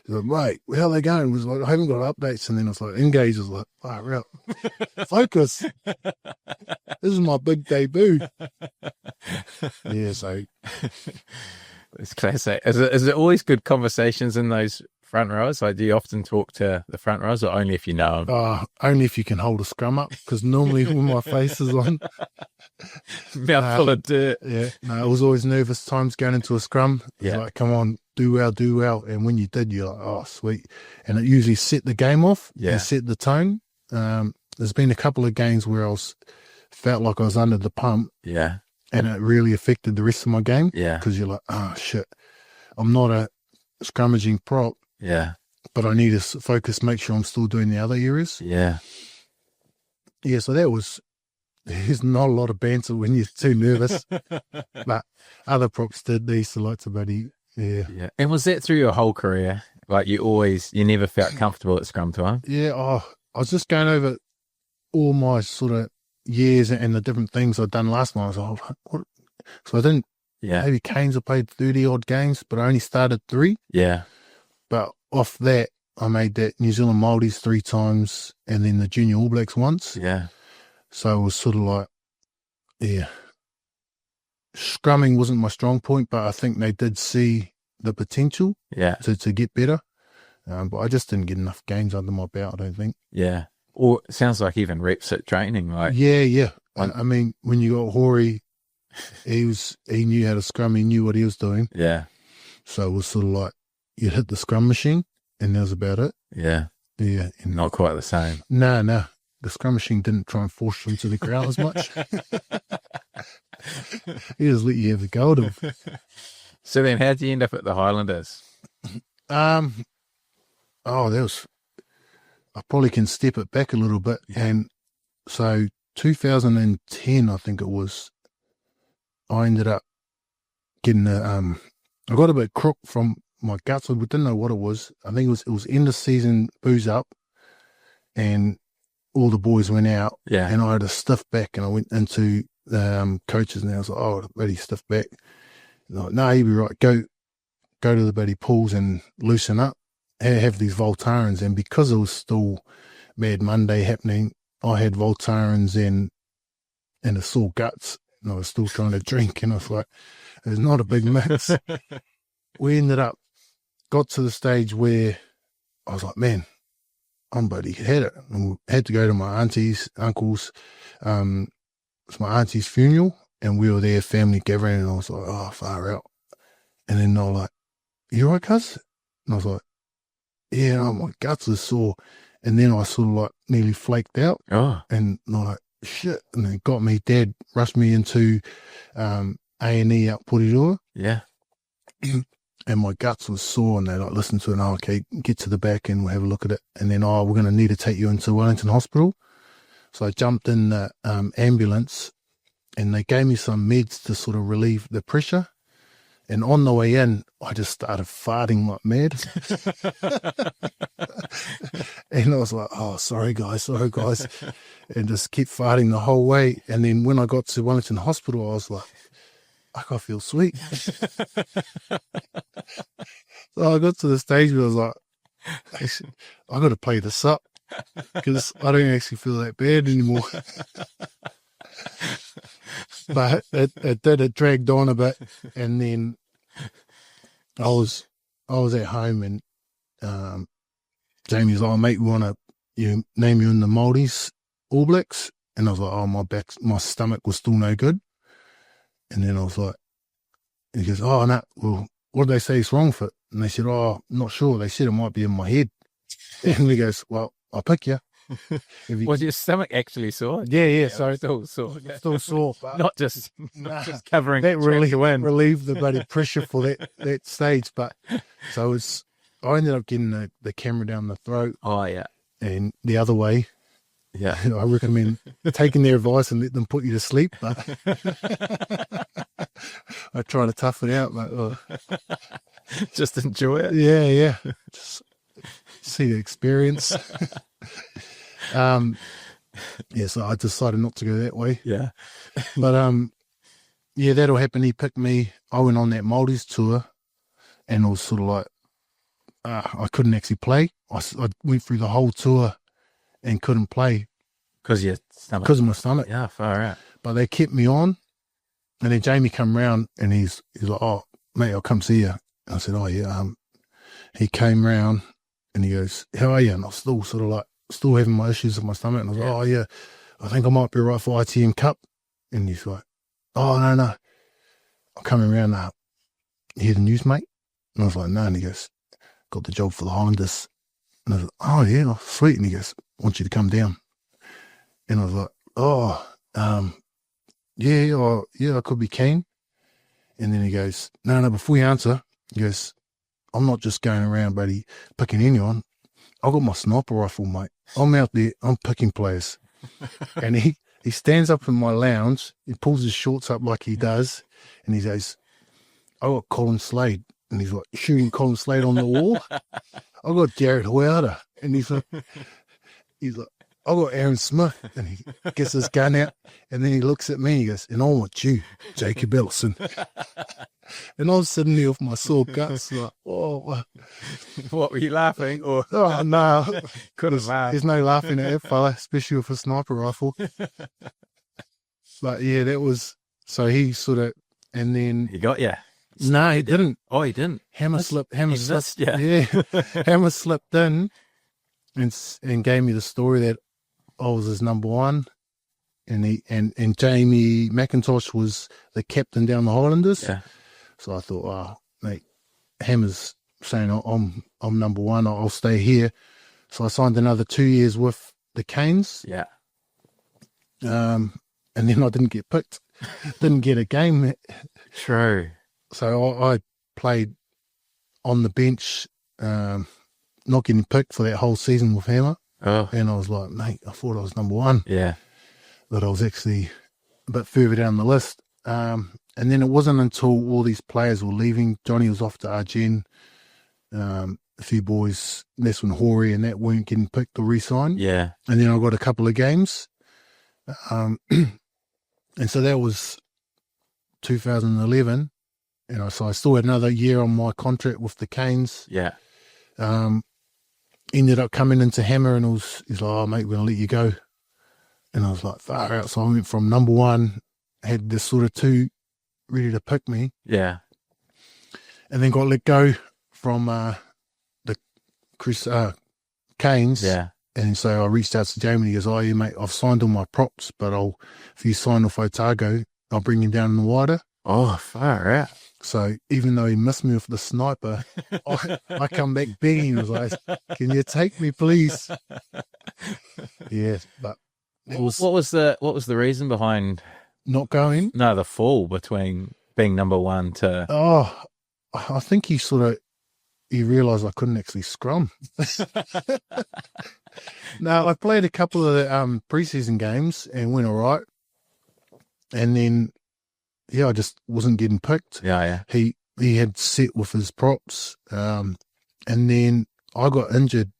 B: mate, how are they going? It was like, I haven't got updates, and then I was like, Engage was like, right, focus. This is my big debut. Yeah, so
A: it's classic. Is it always good conversations in those front rows? Like, do you often talk to the front rows, or only if you know them?
B: Only if you can hold a scrum up, because normally when my face is on,
A: mouthful of dirt.
B: Yeah, no, I was always nervous times going into a scrum. It's like, come on, do well. And when you did, you're like, oh, sweet. And it usually set the game off and set the tone. There's been a couple of games where felt like I was under the pump.
A: Yeah.
B: And it really affected the rest of my game.
A: Yeah.
B: Because you're like, oh, shit, I'm not a scrummaging prop.
A: Yeah.
B: But I need to focus, make sure I'm still doing the other areas.
A: Yeah.
B: Yeah, so there's not a lot of banter when you're too nervous. But other props did. They used to like to buddy. Yeah.
A: And was that through your whole career? Like you never felt comfortable at scrum time?
B: Yeah. I was just going over all my sort of years and the different things I'd done last time. I was like, what? So I didn't, maybe Canes, I played 30 odd games, but I only started 3.
A: Yeah.
B: But off that, I made that New Zealand Māoris 3 times and then the Junior All Blacks once.
A: Yeah.
B: So it was sort of like, scrumming wasn't my strong point, but I think they did see the potential to get better. But I just didn't get enough games under my belt, I don't think.
A: Yeah. Or it sounds like even reps at training. Like
B: Yeah. I mean, when you got Hori, he knew how to scrum, he knew what he was doing.
A: Yeah.
B: So it was sort of like, you'd hit the scrum machine and that was about it.
A: Yeah.
B: Yeah. And
A: not quite the same.
B: No. The scrum machine didn't try and force you into the ground as much. He just let you have a go at him.
A: So then how did you end up at the Highlanders?
B: I probably can step it back a little bit. Yeah. And so 2010, I think it was, I ended up getting I got a bit crook from my guts. I didn't know what it was. I think it was end of season booze up and all the boys went out. Yeah. And I had a stiff back and I went into coaches and I was like, oh, bloody stiff back. Like, no, you'll be right. Go to the bloody pools and loosen up. Have these Voltarens, and because it was still Mad Monday happening, I had Voltarens and a sore guts, and I was still trying to drink, and I was like, it's not a big mix. We got to the stage where I was like, man, I'm bloody had it. And we had to go to my auntie's, uncle's, it's my auntie's funeral, and we were there, family gathering, and I was like, oh, far out. And then they were like, you right, cuz? And I was like, yeah, my guts are sore. And then I sort of like nearly flaked out. Oh. And I'm like, shit. And it got me, Dad rushed me into A&E out Porirua.
A: Yeah.
B: And my guts was sore, and they like listened to it, and okay, get to the back and we'll have a look at it. And then, we're going to need to take you into Wellington Hospital. So I jumped in the ambulance, and they gave me some meds to sort of relieve the pressure. And on the way in, I just started farting like mad. And I was like, oh, sorry guys. And just kept farting the whole way. And then when I got to Wellington Hospital, I was like, I feel sweet. So I got to the stage where I was like, I got to play this up because I don't actually feel that bad anymore. But it dragged on a bit, and then I was at home, and Jamie's like, mate, we want to name you in the Māori All Blacks, and I was like, oh, my stomach was still no good, and then I was like, and he goes, oh no, well, what did they say is wrong for it? And they said, oh, not sure. They said it might be in my head. And he goes, well, I'll pick you.
A: Was your stomach actually sore?
B: Yeah. So
A: still sore.
B: Still sore, but
A: Not just covering.
B: that really relieved the bloody pressure for that stage. But so I ended up getting the camera down the throat.
A: Oh yeah.
B: And the other way.
A: Yeah.
B: I recommend taking their advice and let them put you to sleep. But I try to tough it out, but
A: just enjoy it.
B: Yeah. Just see the experience. So I decided not to go that way.
A: Yeah.
B: But that'll happen. He picked me. I went on that Māoris tour, and it was sort of like I couldn't actually play. I went through the whole tour and couldn't play
A: because your stomach.
B: Because of my stomach.
A: Yeah, far out.
B: But they kept me on, and then Jamie come round and he's like, "Oh, mate, I'll come see you." I said, "Oh yeah." He came round and he goes, "How are you?" And I was still sort of like having my issues with my stomach, and I was like, "Oh yeah, I think I might be right for ITM Cup." And he's like, "Oh no, I'm coming round. You hear the news, mate?" And I was like, "No." And he goes, "Got the job for the Highlanders." And I was like, "Oh yeah, oh, sweet." And he goes, "I want you to come down." And I was like, "Oh, yeah, I could be keen." And then he goes, No, before you answer, he goes, "I'm not just going around, buddy, picking anyone. I got my sniper rifle, mate. I'm out there, I'm picking players." And he stands up in my lounge, he pulls his shorts up like he does, and he goes, "I got Colin Slade." And he's like shooting Colin Slade on the wall. "I got Jared Hoyata." And he's like, "I got Aaron Smith." And he gets his gun out, and then he looks at me and he goes, "And I want you, Jacob Ellison." And I was sitting there with my sore guts, like, oh.
A: What, were you laughing? Or
B: Oh, no.
A: Couldn't laugh.
B: There's no laughing at that fella, especially with a sniper rifle. But yeah, that was, so he sort of, and then.
A: He got you.
B: No, he didn't.
A: Oh, he didn't.
B: Hammer slipped.
A: Yeah.
B: Yeah. Hammer slipped in and gave me the story that I was his number one. And Jamie McIntosh was the captain down the Highlanders.
A: Yeah.
B: So I thought, oh, mate, Hammer's saying I'm number one. I'll stay here. So I signed another 2 years with the Canes.
A: Yeah.
B: And then I didn't get picked. Didn't get a game.
A: True.
B: So I played on the bench, not getting picked for that whole season with Hammer.
A: Oh.
B: And I was like, mate, I thought I was number one.
A: Yeah.
B: But I was actually a bit further down the list. And then it wasn't until all these players were leaving. Johnny was off to Argent. A few boys, that's when Hori and that weren't getting picked or re-signed.
A: Yeah.
B: And then I got a couple of games. And so that was 2011. So I still had another year on my contract with the Canes.
A: Yeah.
B: Ended up coming into Hammer, and he's like, "Oh, mate, we're going to let you go." And I was like, far out. So I went from number one, had this sort of two ready to pick me.
A: Yeah.
B: And then got let go from the Chris Canes.
A: Yeah.
B: And so I reached out to Jamie, and he goes, "Oh, yeah, mate, I've signed all my props, but if you sign off Otago, I'll bring him down in the wider."
A: Oh, far out.
B: So even though he missed me with the sniper, I come back begging. I was like, "Can you take me, please?" Yeah, but
A: What was the reason behind
B: not going?
A: No, the fall between being number one to.
B: Oh, I think he realised I couldn't actually scrum. No, I played a couple of the preseason games and went all right. And then, I just wasn't getting picked.
A: Yeah.
B: He had set with his props. And then I got injured.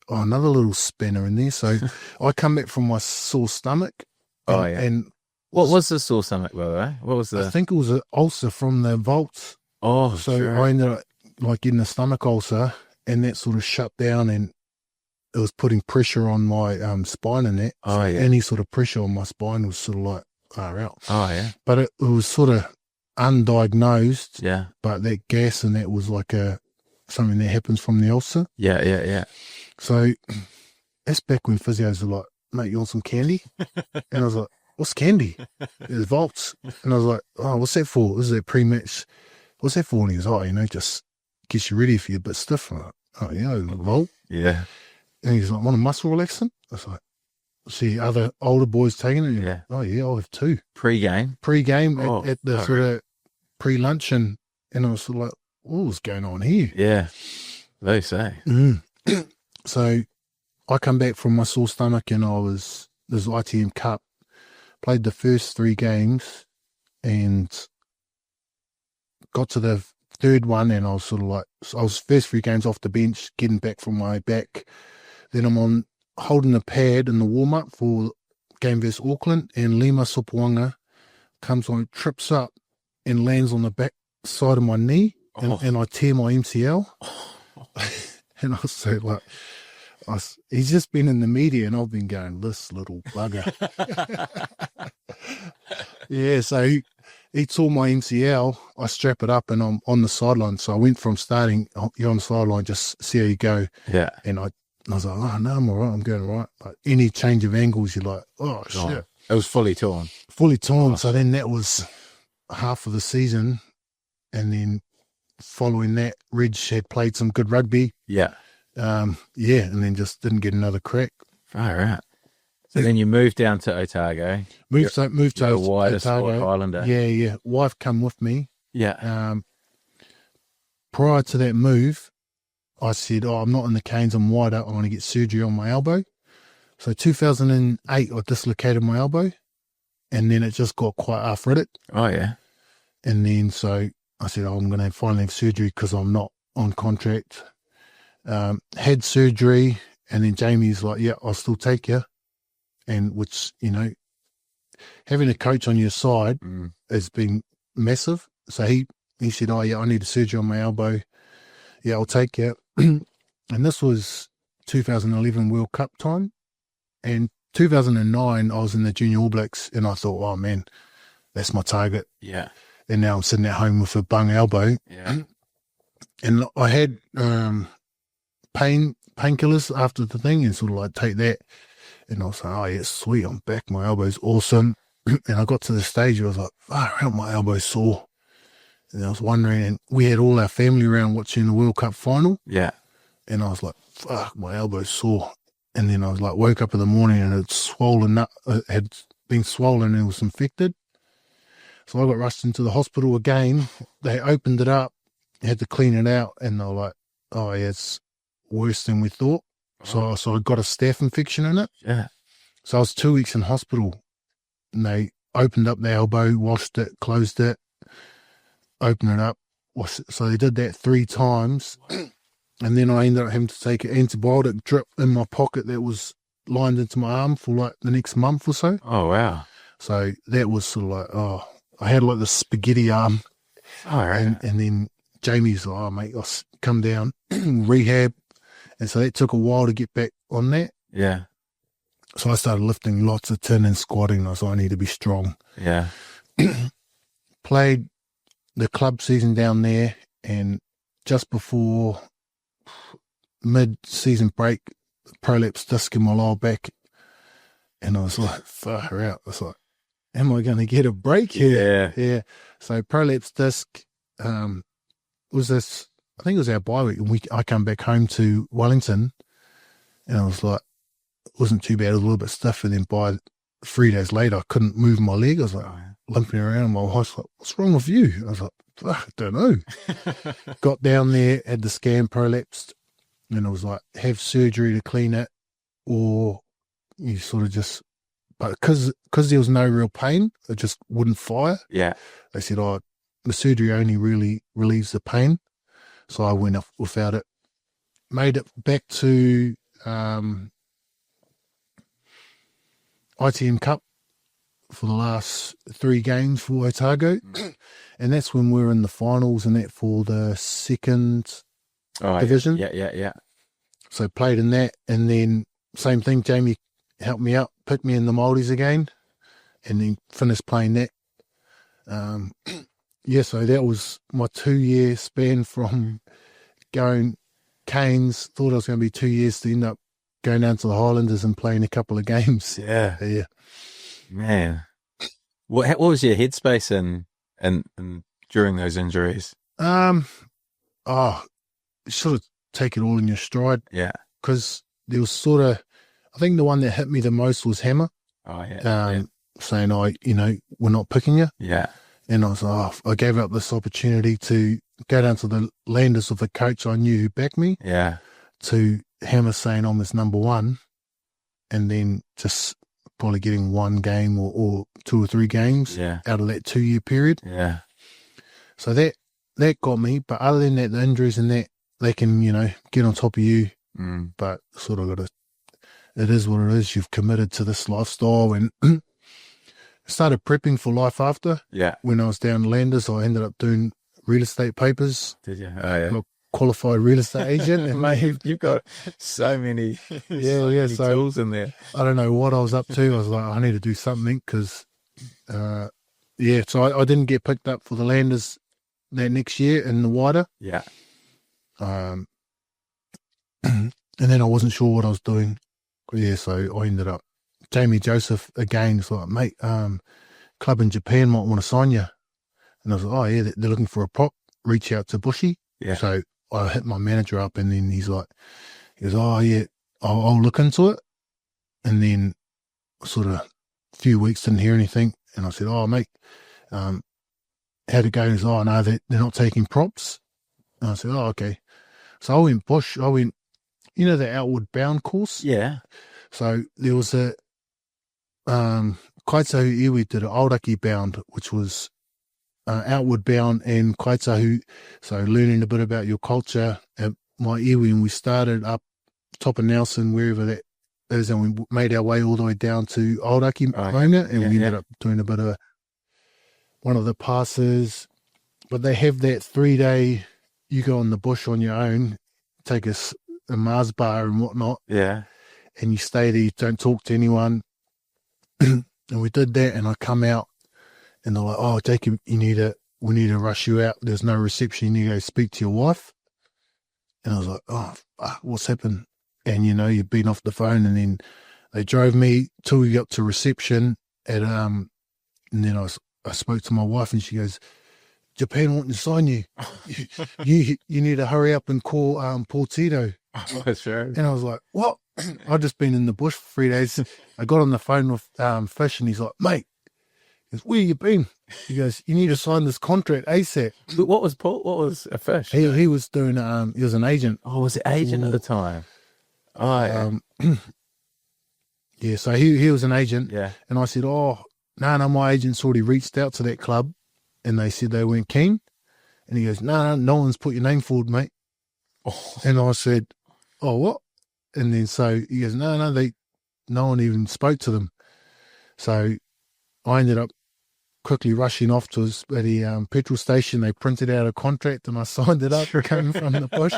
B: Oh, another little spanner in there. So I come back from my sore stomach. And
A: what was the sore stomach, by the way? What was
B: I think it was an ulcer from the vaults.
A: Oh,
B: so
A: sure.
B: I ended up like getting a stomach ulcer, and that sort of shut down, and it was putting pressure on my spine and that.
A: Oh, yeah.
B: Any sort of pressure on my spine was sort of like far out.
A: Oh, yeah.
B: But it was sort of undiagnosed.
A: Yeah.
B: But that gas and that was like something that happens from the ulcer.
A: Yeah.
B: So that's back when physios were like, mate, you want some candy? And I was like, what's candy? It's vaults. And I was like, oh, what's that for? This is a pre-match. What's that for? And he goes, just gets you ready if you're a bit stiff. I'm like, oh, vault.
A: Yeah.
B: And he's like, want a muscle relaxant? I was like, see other older boys taking it.
A: Yeah.
B: Oh, yeah, I'll have two.
A: Pre-game
B: at the sort of pre-lunch. And I was sort of like, what's going on here?
A: Yeah. They say.
B: So I come back from my sore stomach, and this ITM Cup, played the first 3 games and got to the third one, and I was sort of like, I was first 3 games off the bench, getting back from my back. Then I'm holding the pad in the warm-up for game versus Auckland, and Lima Sopoanga comes on, trips up and lands on the back side of my knee, and I tear my MCL. And I was so like, he's just been in the media, and I've been going, this little bugger. Yeah, so he tore my MCL. I strap it up, and I'm on the sideline. So I went from starting, you're on the sideline, just see how you go.
A: Yeah.
B: And I was like, oh, no, I'm all right. I'm going all right. But any change of angles, you're like, oh, shit.
A: It was fully torn.
B: Fully torn. So then that was half of the season. And then following that, Reg had played some good rugby.
A: Yeah.
B: And then just didn't get another crack.
A: Far out. So then you moved down to Otago.
B: Moved to
A: the widest
B: Otago.
A: Highlander.
B: Yeah. Wife come with me.
A: Yeah.
B: Prior to that move, I said, I'm not in the Canes, I'm wider. I want to get surgery on my elbow. So 2008, I dislocated my elbow, and then it just got quite arthritic.
A: Oh, yeah.
B: And then so I said, I'm going to finally have surgery because I'm not on contract. Had surgery, and then Jamie's like, yeah, I'll still take you. And which, having a coach on your side has been massive. So he said, oh, yeah, I need a surgery on my elbow. Yeah, I'll take you. And this was 2011 World Cup time. And 2009, I was in the Junior All Blacks, and I thought, oh, man, that's my target.
A: Yeah.
B: And now I'm sitting at home with a bung elbow.
A: Yeah.
B: And I had painkillers after the thing, and sort of like take that. And I was like, oh, yeah, sweet, I'm back. My elbow's awesome. And I got to the stage where I was like, oh, my elbow's sore. And I was wondering, and we had all our family around watching the World Cup final.
A: Yeah.
B: And I was like, fuck, my elbow's sore. And then I was like, woke up in the morning, and it had been swollen and it was infected. So I got rushed into the hospital again. They opened it up, had to clean it out, and they were like, oh, yeah, it's worse than we thought. So I got a staph infection in it.
A: Yeah.
B: So I was 2 weeks in hospital, and they opened up the elbow, washed it, closed it, opened it up. So they did that 3 times. And then I ended up having to take an antibiotic drip in my pocket that was lined into my arm for like the next month or so.
A: Oh, wow.
B: So that was sort of like, I had like the spaghetti arm.
A: Oh, right.
B: And then Jamie's like, oh, mate, I'll come down, rehab. And so that took a while to get back on that.
A: Yeah.
B: So I started lifting lots of tin and squatting. I was like, I need to be strong.
A: Yeah.
B: Played the club season down there, and just before mid-season break, prolapse disc in my lower back. And I was like, far out. I was like, am I going to get a break here? Yeah. So prolapse disc was this, I think it was our bye week, and I come back home to Wellington, and I was like, it wasn't too bad. It was a little bit stiff, and then by 3 days later, I couldn't move my leg. I was like limping around. My wife's like, what's wrong with you? I was like, I don't know. Got down there, had the scan, prolapsed, and it was like, have surgery to clean it, or you sort of just but because there was no real pain, it just wouldn't fire.
A: Yeah.
B: They said, "Oh, the surgery only really relieves the pain." So I went off without it. Made it back to ITM Cup for the last 3 games for Otago, and that's when we were in the finals and that for the second division.
A: Yeah.
B: So played in that, and then same thing. Jamie helped me out, picked me in the Māoris again, and then finished playing that. So that was my 2-year span from going Canes. Thought I was going to be 2 years to end up going down to the Highlanders and playing a couple of games.
A: Yeah.
B: Yeah.
A: Man. What was your headspace and during those injuries?
B: Sort of take it all in your stride.
A: Yeah.
B: Because there was sort of, I think the one that hit me the most was Hammer.
A: Oh, yeah.
B: Saying, we're not picking you.
A: Yeah.
B: And I was like, I gave up this opportunity to go down to the Landers with a coach I knew who backed me.
A: Yeah.
B: To Hammer saying I'm his number one, and then just probably getting 1 game or 2 or 3 games out of that 2-year period.
A: Yeah.
B: So that got me. But other than that, the injuries and that, they can, get on top of you. But sort of it is what it is. You've committed to this lifestyle, and started prepping for life after. Yeah. When I was down in Landers, I ended up doing real estate papers.
A: Did you? Oh, yeah.
B: Qualified real estate agent. And
A: mate, you've got so many, many tools in there.
B: I don't know what I was up to. I was like, I need to do something because, so I didn't get picked up for the Landers that next year in the wider.
A: Yeah.
B: And then I wasn't sure what I was doing. So I ended up, Jamie Joseph again was like, mate, club in Japan might want to sign you. And I was like, oh yeah, they're looking for a prop. Reach out to Bushy.
A: Yeah.
B: So I hit my manager up, and then he goes, oh yeah, I'll look into it. And then sort of a few weeks didn't hear anything. And I said, oh mate, how'd it go? He goes, oh no, they're not taking props. And I said, oh okay. So I went bush. I went, the outward bound course.
A: Yeah.
B: So there was a Kaitahu Iwi did an Aoraki bound, which was outward bound and Kaitahu. So learning a bit about your culture at my iwi, and we started up top of Nelson, wherever that is, and we made our way all the way down to Aoraki Maunga, and we ended up doing a bit of one of the passes. But they have that 3-day, you go in the bush on your own, take a Mars bar and whatnot.
A: Yeah.
B: And you stay there, you don't talk to anyone. And we did that, and I come out, and they're like, oh, Jacob, we need to rush you out. There's no reception. You need to go speak to your wife. And I was like, oh, what's happened? And, you've been off the phone. And then they drove me till we got to reception and then I spoke to my wife, and she goes, Japan wanting to sign you. You need to hurry up and call Paul Tito.
A: Oh, sure.
B: And I was like, what? I'd just been in the bush for 3 days. I got on the phone with Fish, and he's like, mate, he goes, where you been? He goes, you need to sign this contract ASAP.
A: But what was Paul? What was a Fish?
B: He was doing, he was an agent.
A: Oh, was it agent at the time? Oh, yeah.
B: Yeah, so he was an agent.
A: Yeah.
B: And I said, oh, no, my agent's already reached out to that club, and they said they weren't keen. And he goes, no one's put your name forward, mate.
A: Oh.
B: And I said, oh, what? And then so he goes, no one even spoke to them. So I ended up quickly rushing off to the petrol station. They printed out a contract, and I signed it up, coming from the bush.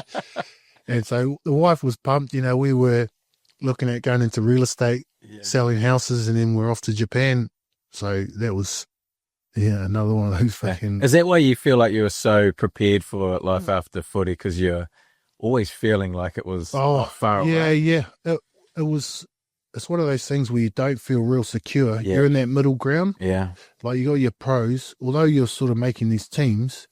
B: And so the wife was pumped. We were looking at going into real estate, selling houses, and then we're off to Japan. So that was, another one of those fucking...
A: Is that why you feel like you were so prepared for life after footy? Because you're always feeling like it was far away.
B: Yeah. It was... It's one of those things where you don't feel real secure. Yeah. You're in that middle ground.
A: Yeah.
B: Like, you got your pros. Although you're sort of making these teams,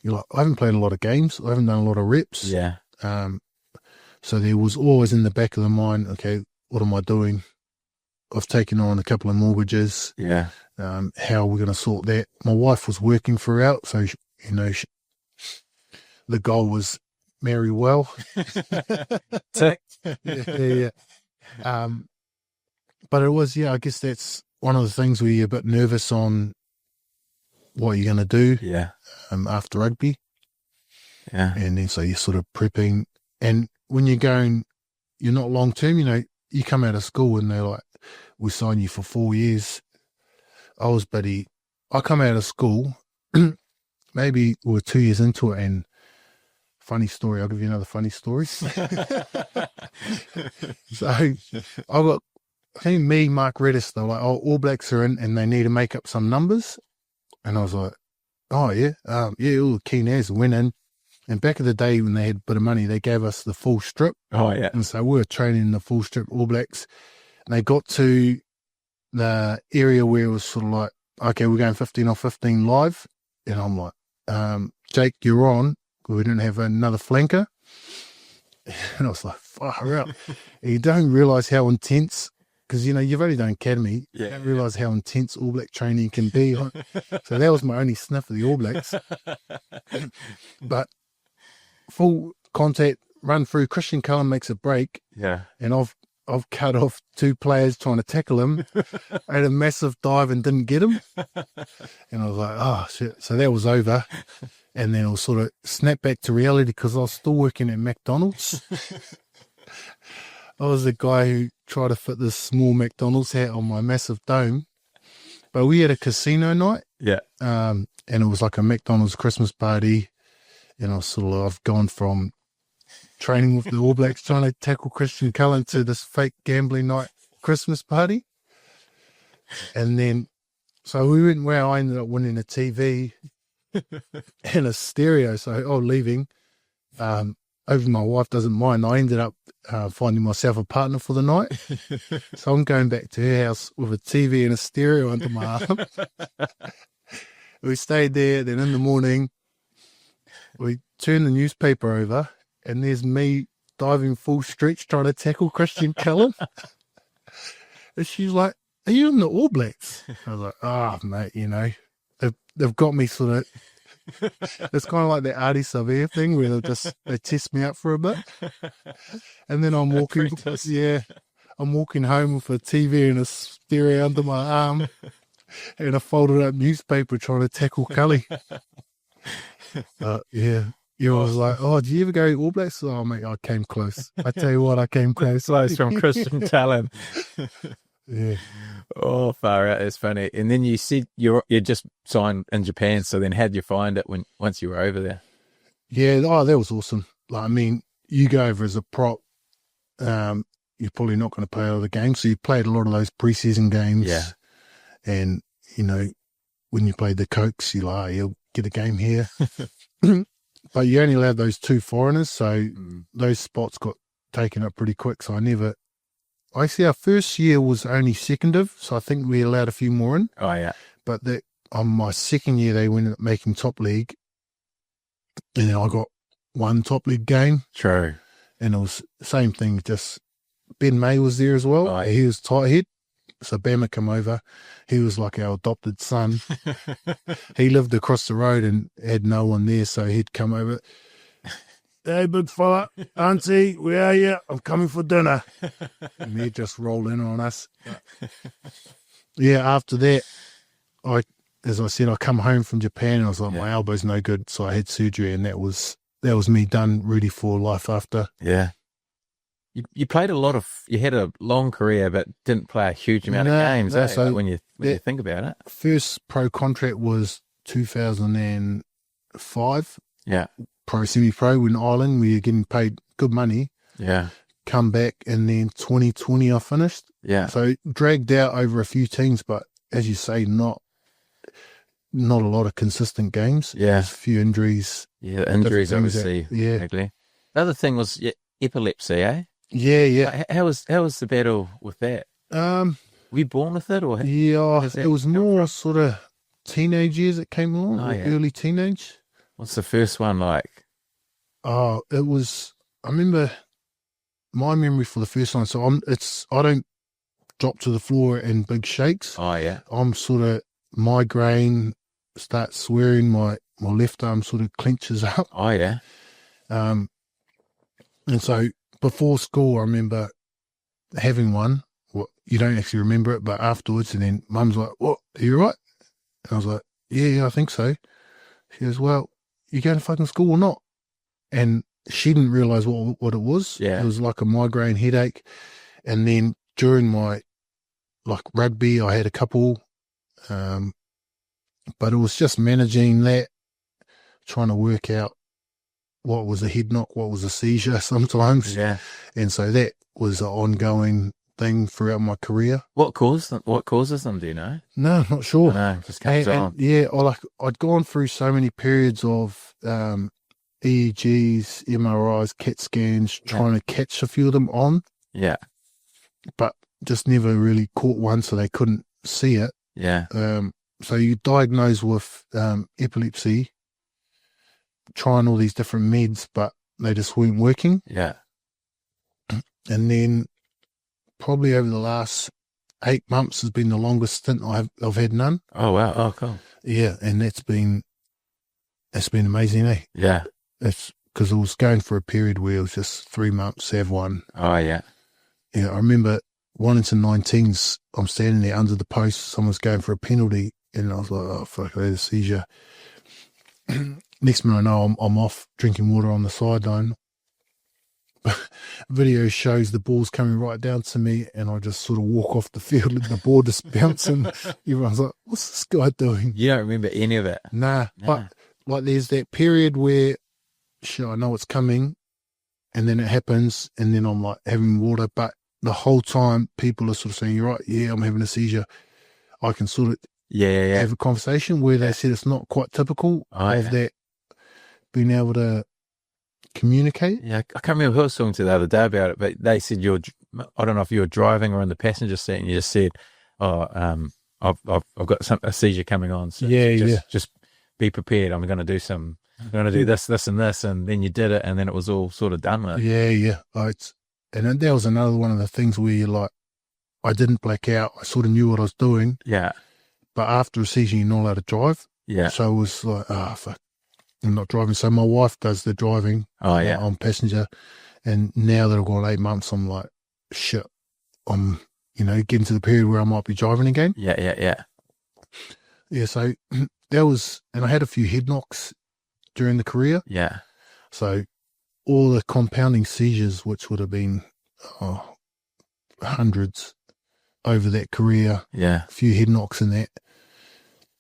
B: you're like, I haven't played a lot of games. I haven't done a lot of reps.
A: Yeah.
B: So there was always in the back of the mind, okay, what am I doing? I've taken on a couple of mortgages.
A: Yeah.
B: How are we going to sort that? My wife was working throughout, so, the goal was marry well.
A: Tick.
B: Yeah. But it was, I guess that's one of the things where you're a bit nervous on what you're going to do
A: Yeah.
B: After rugby.
A: Yeah.
B: And then so you're sort of prepping. And when you're going, you're not long term, you come out of school and they're like, we sign you for 4 years. I come out of school, maybe we're 2 years into it, and funny story, I'll give you another funny story. So I think me, Mark Redis, they're like, oh, All Blacks are in and they need to make up some numbers. And I was like, oh, yeah, all the keen as winning. And back in the day when they had a bit of money, they gave us the full strip.
A: Oh, yeah.
B: And so we were training in the full strip All Blacks. And they got to the area where it was sort of like, okay, we're going 15 off 15 live. And I'm like, Jake, you're on. We didn't have another flanker. And I was like, far out. And you don't realise how intense, because, you've only done academy.
A: Yeah.
B: You don't realise how intense All Black training can be. So that was my only sniff of the All Blacks. But full contact, run through, Christian Cullen makes a break.
A: Yeah.
B: And I've cut off 2 players trying to tackle him. I had a massive dive and didn't get him. And I was like, oh, shit. So that was over. And then I was sort of snap back to reality because I was still working at McDonald's. I was the guy who tried to fit this small McDonald's hat on my massive dome. But we had a casino night.
A: Yeah.
B: And it was like a McDonald's Christmas party. And I've gone from training with the All Blacks, trying to tackle Christian Cullen, to this fake gambling night Christmas party. And then, so we went where I ended up winning a TV and a stereo. So, leaving. Hopefully my wife doesn't mind. I ended up finding myself a partner for the night. So I'm going back to her house with a TV and a stereo under my arm. We stayed there. Then in the morning, we turned the newspaper over, and there's me diving full stretch trying to tackle Christian Cullen. And she's like, are you in the All Blacks? I was like, oh, mate, they've got me sort of, it's kind of like the Artie Savea thing where they test me out for a bit. And then I'm walking home with a TV and a stereo under my arm and a folded up newspaper trying to tackle Cully. I was like, oh, did you ever go All Blacks? Oh, mate, I came close. I tell you what, I came close.
A: Close from Christian Cullen.
B: Yeah.
A: Oh, far out. It's funny. And then you said you just signed in Japan. So then how'd you find it once you were over there?
B: Yeah. Oh, that was awesome. You go over as a prop, you're probably not going to play all the games. So you played a lot of those preseason games.
A: Yeah.
B: And, when you played the Cokes, you're like, you'll get a game here. But you only allowed those 2 foreigners. So those spots got taken up pretty quick. So our first year was only second div, so I think we allowed a few more in.
A: Oh, yeah.
B: But on my second year, they went making top league, and then I got 1 top league game.
A: True.
B: And it was the same thing, just Ben May was there as well.
A: Oh, yeah.
B: He was tight head, so Bama came over. He was like our adopted son. He lived across the road and had no one there, so he'd come over. Hey, big fella, auntie, where are you? I'm coming for dinner. And he'd just roll in on us. Yeah, after that, as I said, I come home from Japan and I was like, my elbow's no good. So I had surgery and that was me done, ready for life after.
A: Yeah. You played you had a long career, but didn't play a huge amount of games,
B: so
A: when you think about it.
B: First pro contract was 2005.
A: Yeah.
B: Pro, semi-pro in Ireland, where you're getting paid good money.
A: Yeah.
B: Come back, and then 2020 I finished.
A: Yeah.
B: So dragged out over a few teams, but as you say, not a lot of consistent games.
A: Yeah.
B: A few injuries.
A: Yeah, injuries obviously.
B: Yeah.
A: Exactly. The other thing was epilepsy, eh?
B: Yeah.
A: How was the battle with that? Were you born with it, or?
B: Yeah, it was more sort of teenage years it came along, early teenage.
A: What's the first one like?
B: Oh, it was. I remember my memory for the first one. So I don't drop to the floor in big shakes.
A: Oh yeah.
B: I'm sort of migraine, start swearing. My left arm sort of clenches up.
A: Oh yeah.
B: And so before school, I remember having one. you don't actually remember it, but afterwards, and then Mum's like, "What? Are you all right?" And I was like, "Yeah, I think so." She goes, "Well, you going to fucking school or not?" And she didn't realise what it was.
A: Yeah.
B: It was like a migraine headache. And then during my rugby, I had a couple, but it was just managing that, trying to work out what was a head knock, what was a seizure sometimes.
A: Yeah.
B: And so that was an ongoing thing throughout my career.
A: What causes them? Do you know?
B: No, not sure.
A: I know, just comes on.
B: Yeah, I'd gone through so many periods of EEGs, MRIs, CAT scans, trying to catch a few of them on.
A: Yeah.
B: But just never really caught one, so they couldn't see it.
A: Yeah.
B: So you diagnosed with epilepsy, trying all these different meds, but they just weren't working.
A: Yeah.
B: And then probably over the last 8 months has been the longest stint I've had none.
A: Oh wow. Oh cool.
B: Yeah, and it's been amazing, eh?
A: Yeah.
B: It's because it was going for a period where it was just 3 months, have one.
A: Oh yeah.
B: Yeah, I remember Wellington 19s, I'm standing there under the post, someone's going for a penalty, and I was like, oh, fuck, I had a seizure. Next minute I know, I'm off drinking water on the sideline. Video shows the ball's coming right down to me, and I just sort of walk off the field and the ball just bouncing. Everyone's like, what's this guy doing?
A: You don't remember any of it?
B: Nah, but there's that period where, sure, I know it's coming, and then it happens, and then I'm like having water, but the whole time people are sort of saying, you're right, yeah, I'm having a seizure. I can sort of have a conversation where they said it's not quite typical of that being able to communicate.
A: Yeah, I can't remember who I was talking to the other day about it, but they said I don't know if you were driving or in the passenger seat, and you just said, I've got a seizure coming on. So just be prepared. I'm going to do this, and this, and then you did it, and then it was all sort of done with.
B: Yeah. And then there was another one of the things where you're like, I didn't black out. I sort of knew what I was doing. Yeah. But after a seizure, you're not allowed to drive. Yeah. So it was like, fuck, I'm not driving. So my wife does the driving. Oh, yeah. I'm passenger. And now that I've gone 8 months, I'm like, shit, I'm, getting to the period where I might be driving again. Yeah. Yeah, so that was, and I had a few head knocks during the career. Yeah. So all the compounding seizures, which would have been hundreds over that career. Yeah. A few head knocks in that.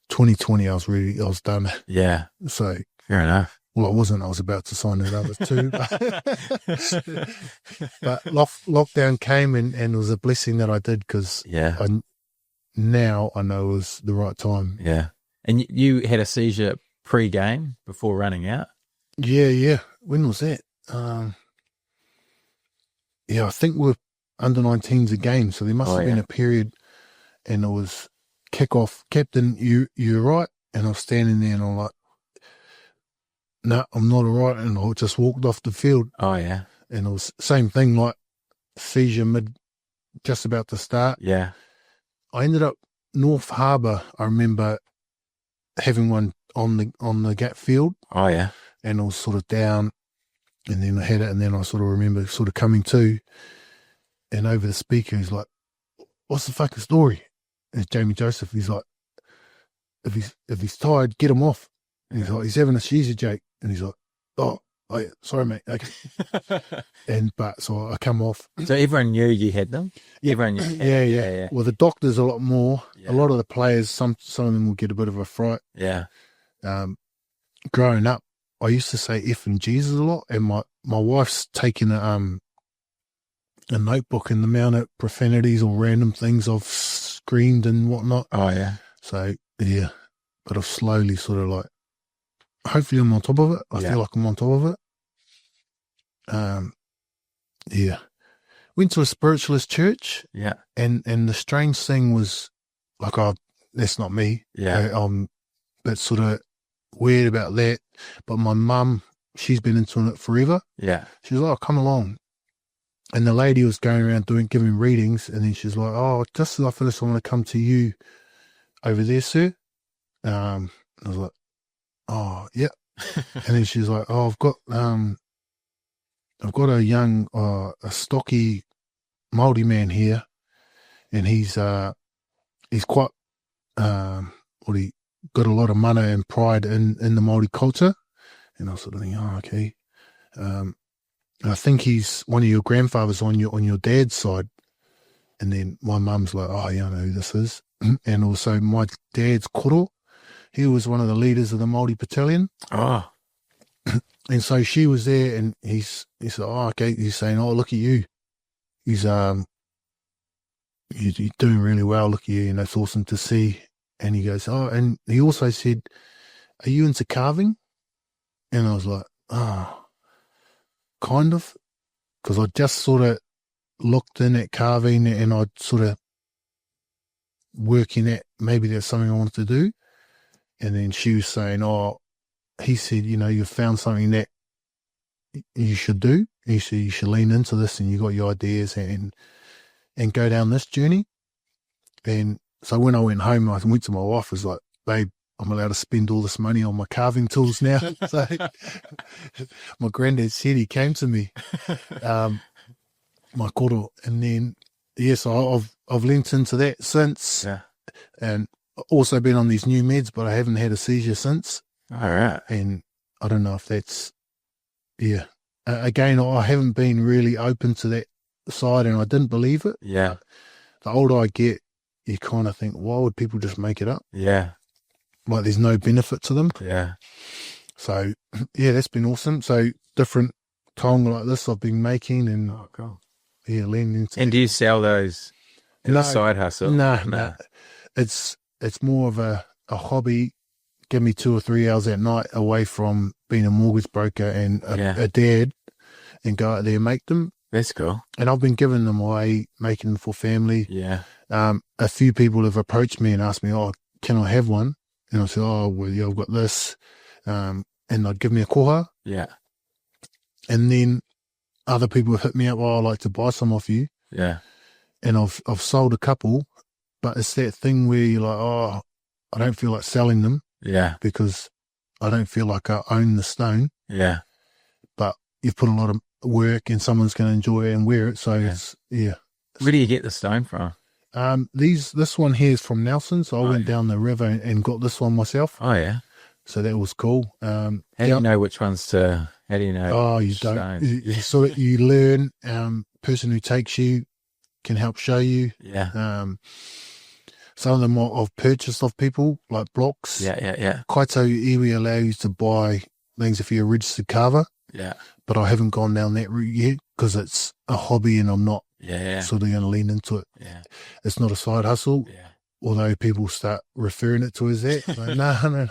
B: 2020, I was done. Yeah. So. Fair enough. Well, I wasn't. I was about to sign another two. But lockdown came and it was a blessing that I did because now I know it was the right time. Yeah.
A: And you had a seizure pre-game before running out?
B: Yeah. When was that? I think we're under 19s a game, so there must have been a period, and it was kick-off. Captain, you're right. And I was standing there and I'm like, no, I'm not all right. And I just walked off the field. Oh, yeah. And it was same thing, like seizure just about to start. Yeah. I ended up North Harbour. I remember having one on the gap field. Oh, yeah. And I was sort of down, and then I had it, and then I sort of remember sort of coming to, and over the speaker, he's like, what's the fucking story? And it's Jamie Joseph. He's like, if he's tired, get him off. And he's like, he's having a seizure, Jake. And he's like, oh yeah, sorry, mate. Okay. So I come off.
A: So everyone knew you had them?
B: Yeah.
A: Everyone knew.
B: Yeah. Well, the doctors a lot more. Yeah. A lot of the players, some of them will get a bit of a fright. Yeah. Growing up, I used to say F and Jesus a lot, and my wife's taken a notebook, and the amount of profanities or random things I've screamed and whatnot. Oh, yeah. So, yeah. But I've slowly sort of like, hopefully I'm on top of it. I feel like I'm on top of it. Yeah. Went to a spiritualist church. Yeah. And the strange thing was, like, that's not me. Yeah. That's sort of weird about that. But my mum, she's been into it forever. Yeah. She was like, oh, come along. And the lady was going around giving readings, and then she's like, oh, just as I finished, I want to come to you over there, sir. I was like, oh, yeah. And then she's like, oh, I've got a young, a stocky Māori man here, and he's quite he got a lot of mana and pride in the Māori culture. And I was sort of thinking, oh, okay. I think he's one of your grandfathers on your dad's side. And then my mum's like, oh, yeah, I know who this is. And also my dad's koro, he was one of the leaders of the Māori battalion.
A: Oh.
B: And so she was there, and he said, oh, okay. He's saying, oh, look at you. He's you're doing really well. Look at you, and that's awesome to see. And he goes, oh, and he also said, are you into carving? And I was like, oh, kind of, because I just sort of looked in at carving, and I'd sort of working at maybe that's something I wanted to do. And then she was saying, oh, he said, you've found something that you should do. He said, you should lean into this, and you got your ideas and go down this journey. And so when I went home, I went to my wife, I was like, babe, I'm allowed to spend all this money on my carving tools now. So my granddad said, he came to me, my koro, and then, yes, I've linked into that since, and also been on these new meds, but I haven't had a seizure since.
A: All right.
B: And I don't know if that's, again, I haven't been really open to that side, and I didn't believe it.
A: Yeah.
B: The older I get, you kind of think, why would people just make it up?
A: Yeah.
B: Like there's no benefit to them.
A: Yeah.
B: So, yeah, that's been awesome. So different taonga like this I've been making, and
A: cool.
B: Yeah, leaning into.
A: And do you sell those as a side hustle?
B: No. It's more of a hobby. Give me 2 or 3 hours at night away from being a mortgage broker and a dad, and go out there and make them.
A: That's cool.
B: And I've been giving them away, making them for family.
A: Yeah.
B: A few people have approached me and asked me, oh, can I have one? And I said, oh, well, yeah, I've got this. And they'd give me a koha.
A: Yeah.
B: And then other people have hit me up, oh, I'd like to buy some off you.
A: Yeah.
B: And I've sold a couple, but it's that thing where you're like, oh, I don't feel like selling them.
A: Yeah.
B: Because I don't feel like I own the stone.
A: Yeah.
B: But you've put a lot of work, and someone's going to enjoy it and wear it. So it's.
A: Where do you get the stone from?
B: This one here is from Nelson. So I went down the river and got this one myself.
A: Oh, yeah.
B: So that was cool.
A: How do you know which ones to, how do you know?
B: Oh, you don't. You learn, person who takes you can help show you.
A: Yeah.
B: Some of them I've purchased off people, like blocks.
A: Yeah.
B: Kaito iwi allow you to buy things if you're a registered carver.
A: Yeah.
B: But I haven't gone down that route yet because it's a hobby and I'm not sort of going to lean into it.
A: Yeah.
B: It's not a side hustle.
A: Yeah.
B: Although people start referring it to as that. Like, no.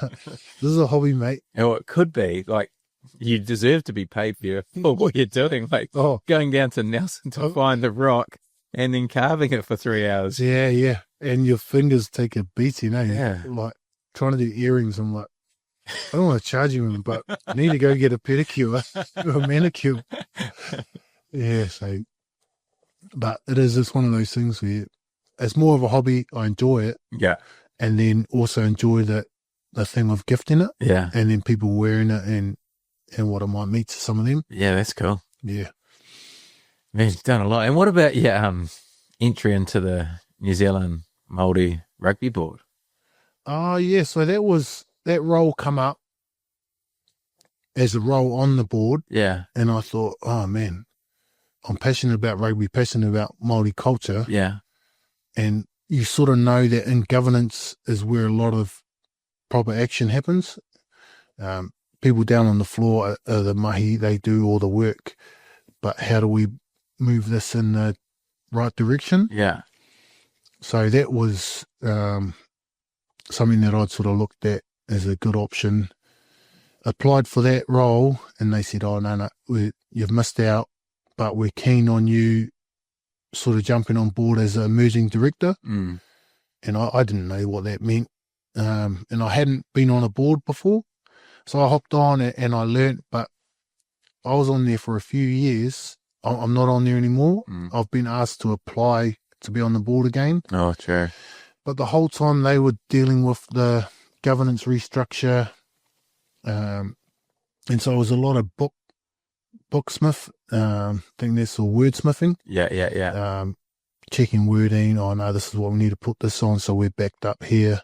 B: This is a hobby, mate.
A: Or it could be like you deserve to be paid for what you're doing. Like going down to Nelson to find the rock and then carving it for 3 hours.
B: Yeah. And your fingers take a beating, eh?
A: Yeah.
B: Like trying to do earrings, I'm like, I don't want to charge you, but I need to go get a pedicure or a manicure. Yeah, so, but it's one of those things where it's more of a hobby. I enjoy it.
A: Yeah.
B: And then also enjoy the thing of gifting it.
A: Yeah.
B: And then people wearing it and what I might meet to some of them.
A: Yeah, that's cool.
B: Yeah.
A: Man, you've done a lot. And what about your entry into the New Zealand Māori Rugby Board?
B: Oh, yeah. So that role come up as a role on the board.
A: Yeah.
B: And I thought, oh, man, I'm passionate about rugby, passionate about Māori culture.
A: Yeah.
B: And you sort of know that in governance is where a lot of proper action happens. People down on the floor are the mahi, they do all the work. But how do we move this in the right direction?
A: Yeah.
B: So that was something that I'd sort of looked at as a good option. Applied for that role, and they said, oh, no, you've missed out, but we're keen on you sort of jumping on board as an emerging director.
A: Mm.
B: And I didn't know what that meant. And I hadn't been on a board before. So I hopped on and I learnt, but I was on there for a few years. I'm not on there anymore.
A: Mm.
B: I've been asked to apply to be on the board again.
A: Oh, true.
B: But the whole time they were dealing with the governance restructure. And so it was a lot of booksmith, I think that's all wordsmithing.
A: Yeah.
B: checking wording. Oh no, this is what we need to put this on, so we're backed up here,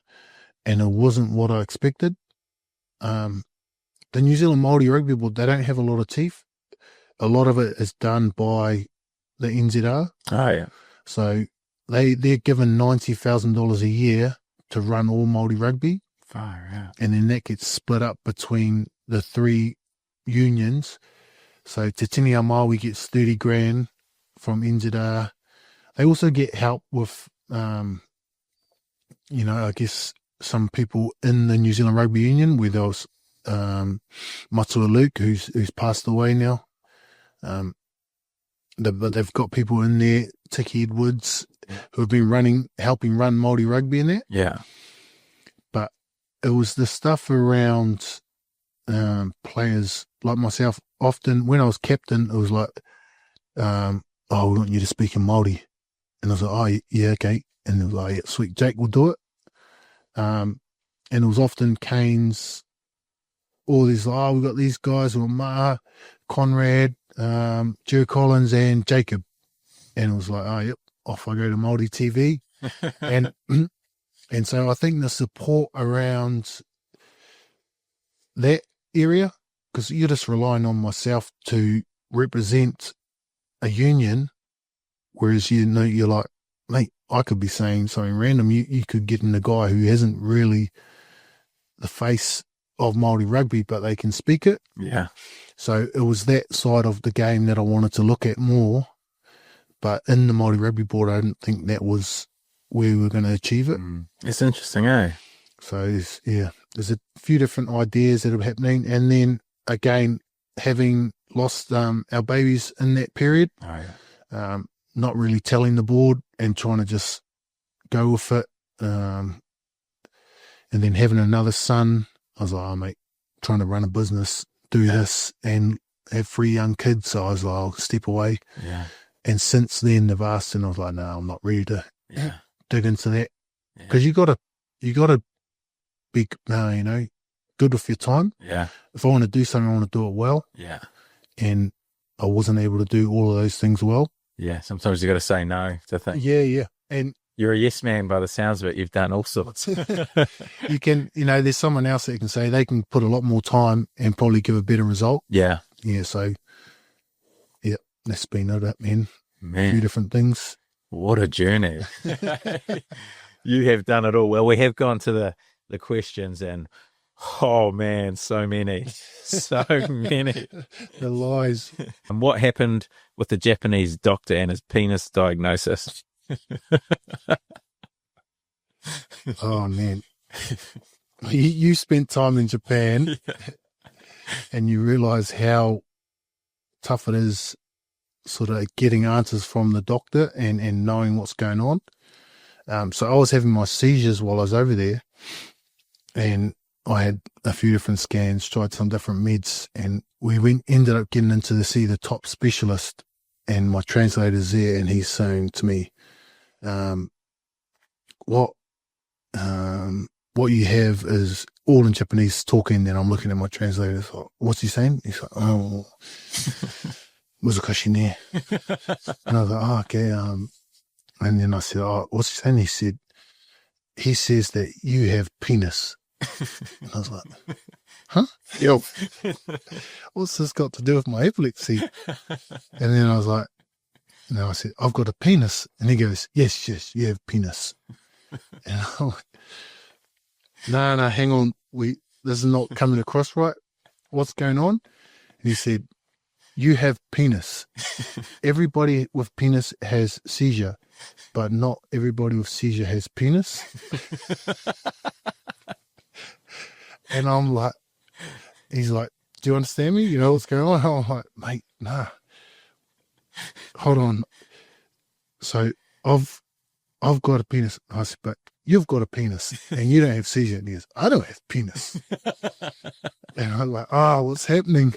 B: and it wasn't what I expected. The New Zealand Māori Rugby Board, they don't have a lot of teeth. A lot of it is done by the NZR.
A: Oh, yeah.
B: So they're given $90,000 a year to run all Māori rugby.
A: Far out.
B: And then that gets split up between the 3 unions. So Te Tini Maui gets 30 grand from NZR. They also get help with, I guess some people in the New Zealand Rugby Union, where there was Matua Luke, who's passed away now. But they've got people in there, Tiki Edwards, who have been helping run Māori rugby in there.
A: Yeah.
B: But it was the stuff around players like myself. Often when I was captain, it was like, we want you to speak in Māori. And I was like, oh, yeah, okay. And it was like, yeah, sweet, Jake will do it. And it was often Kane's, all these, we've got these guys, Ma, Conrad, Joe Collins and Jacob. And it was like, oh, yep, off I go to Māori TV. And so I think the support around that area, because you're just relying on myself to represent a union, whereas you're like, mate, I could be saying something random. You could get in a guy who isn't really the face of Māori rugby, but they can speak it.
A: Yeah.
B: So it was that side of the game that I wanted to look at more. But in the Māori Rugby Board, I didn't think that was where we were going to achieve it.
A: It's interesting, eh?
B: So there's a few different ideas that are happening. And then again, having lost our babies in that period, not really telling the board and trying to just go with it. And then having another son, I was like, oh, mate, trying to run a business, do this, and have 3 young kids. So I was like, I'll step away.
A: Yeah.
B: And since then, they've asked, and I was like, no, I'm not ready to dig into that. Because you got to be, good with your time.
A: Yeah.
B: If I want to do something, I want to do it well.
A: Yeah.
B: And I wasn't able to do all of those things well.
A: Yeah. Sometimes you got to say no to things.
B: Yeah. And
A: you're a yes man by the sounds of it. You've done all sorts.
B: you can, there's someone else that can say they can put a lot more time and probably give a better result.
A: Yeah.
B: Yeah. So, that's been it, man. A few different things.
A: What a journey. You have done it all. Well, we have gone to the questions, and oh man, so many. The
B: lies.
A: And what happened with the Japanese doctor and his penis diagnosis?
B: Oh man. You spent time in Japan and you realize how tough it is sort of getting answers from the doctor and knowing what's going on. So I was having my seizures while I was over there, and I had a few different scans, tried some different meds, and we ended up getting into to see the top specialist, and my translator's there, and he's saying to me, what you have is all in Japanese talking, and I'm looking at my translator, like, what's he saying? He's like, oh, muzakashi ne. And I was like, oh, okay. And then I said, oh, what's he saying? He says that you have penis. And I was like, huh? Yo, what's this got to do with my epilepsy? And then I was like, no, I said, I've got a penis. And he goes, yes, you have penis. And I'm like, no, hang on. This is not coming across right. What's going on? And he said, you have penis. Everybody with penis has seizure, but not everybody with seizure has penis. And I'm like, he's like, do you understand me? You know what's going on? I'm like, mate, nah. Hold on. So I've got a penis. I said, but you've got a penis and you don't have seizure. And he goes, I don't have penis. And I'm like, oh, what's happening?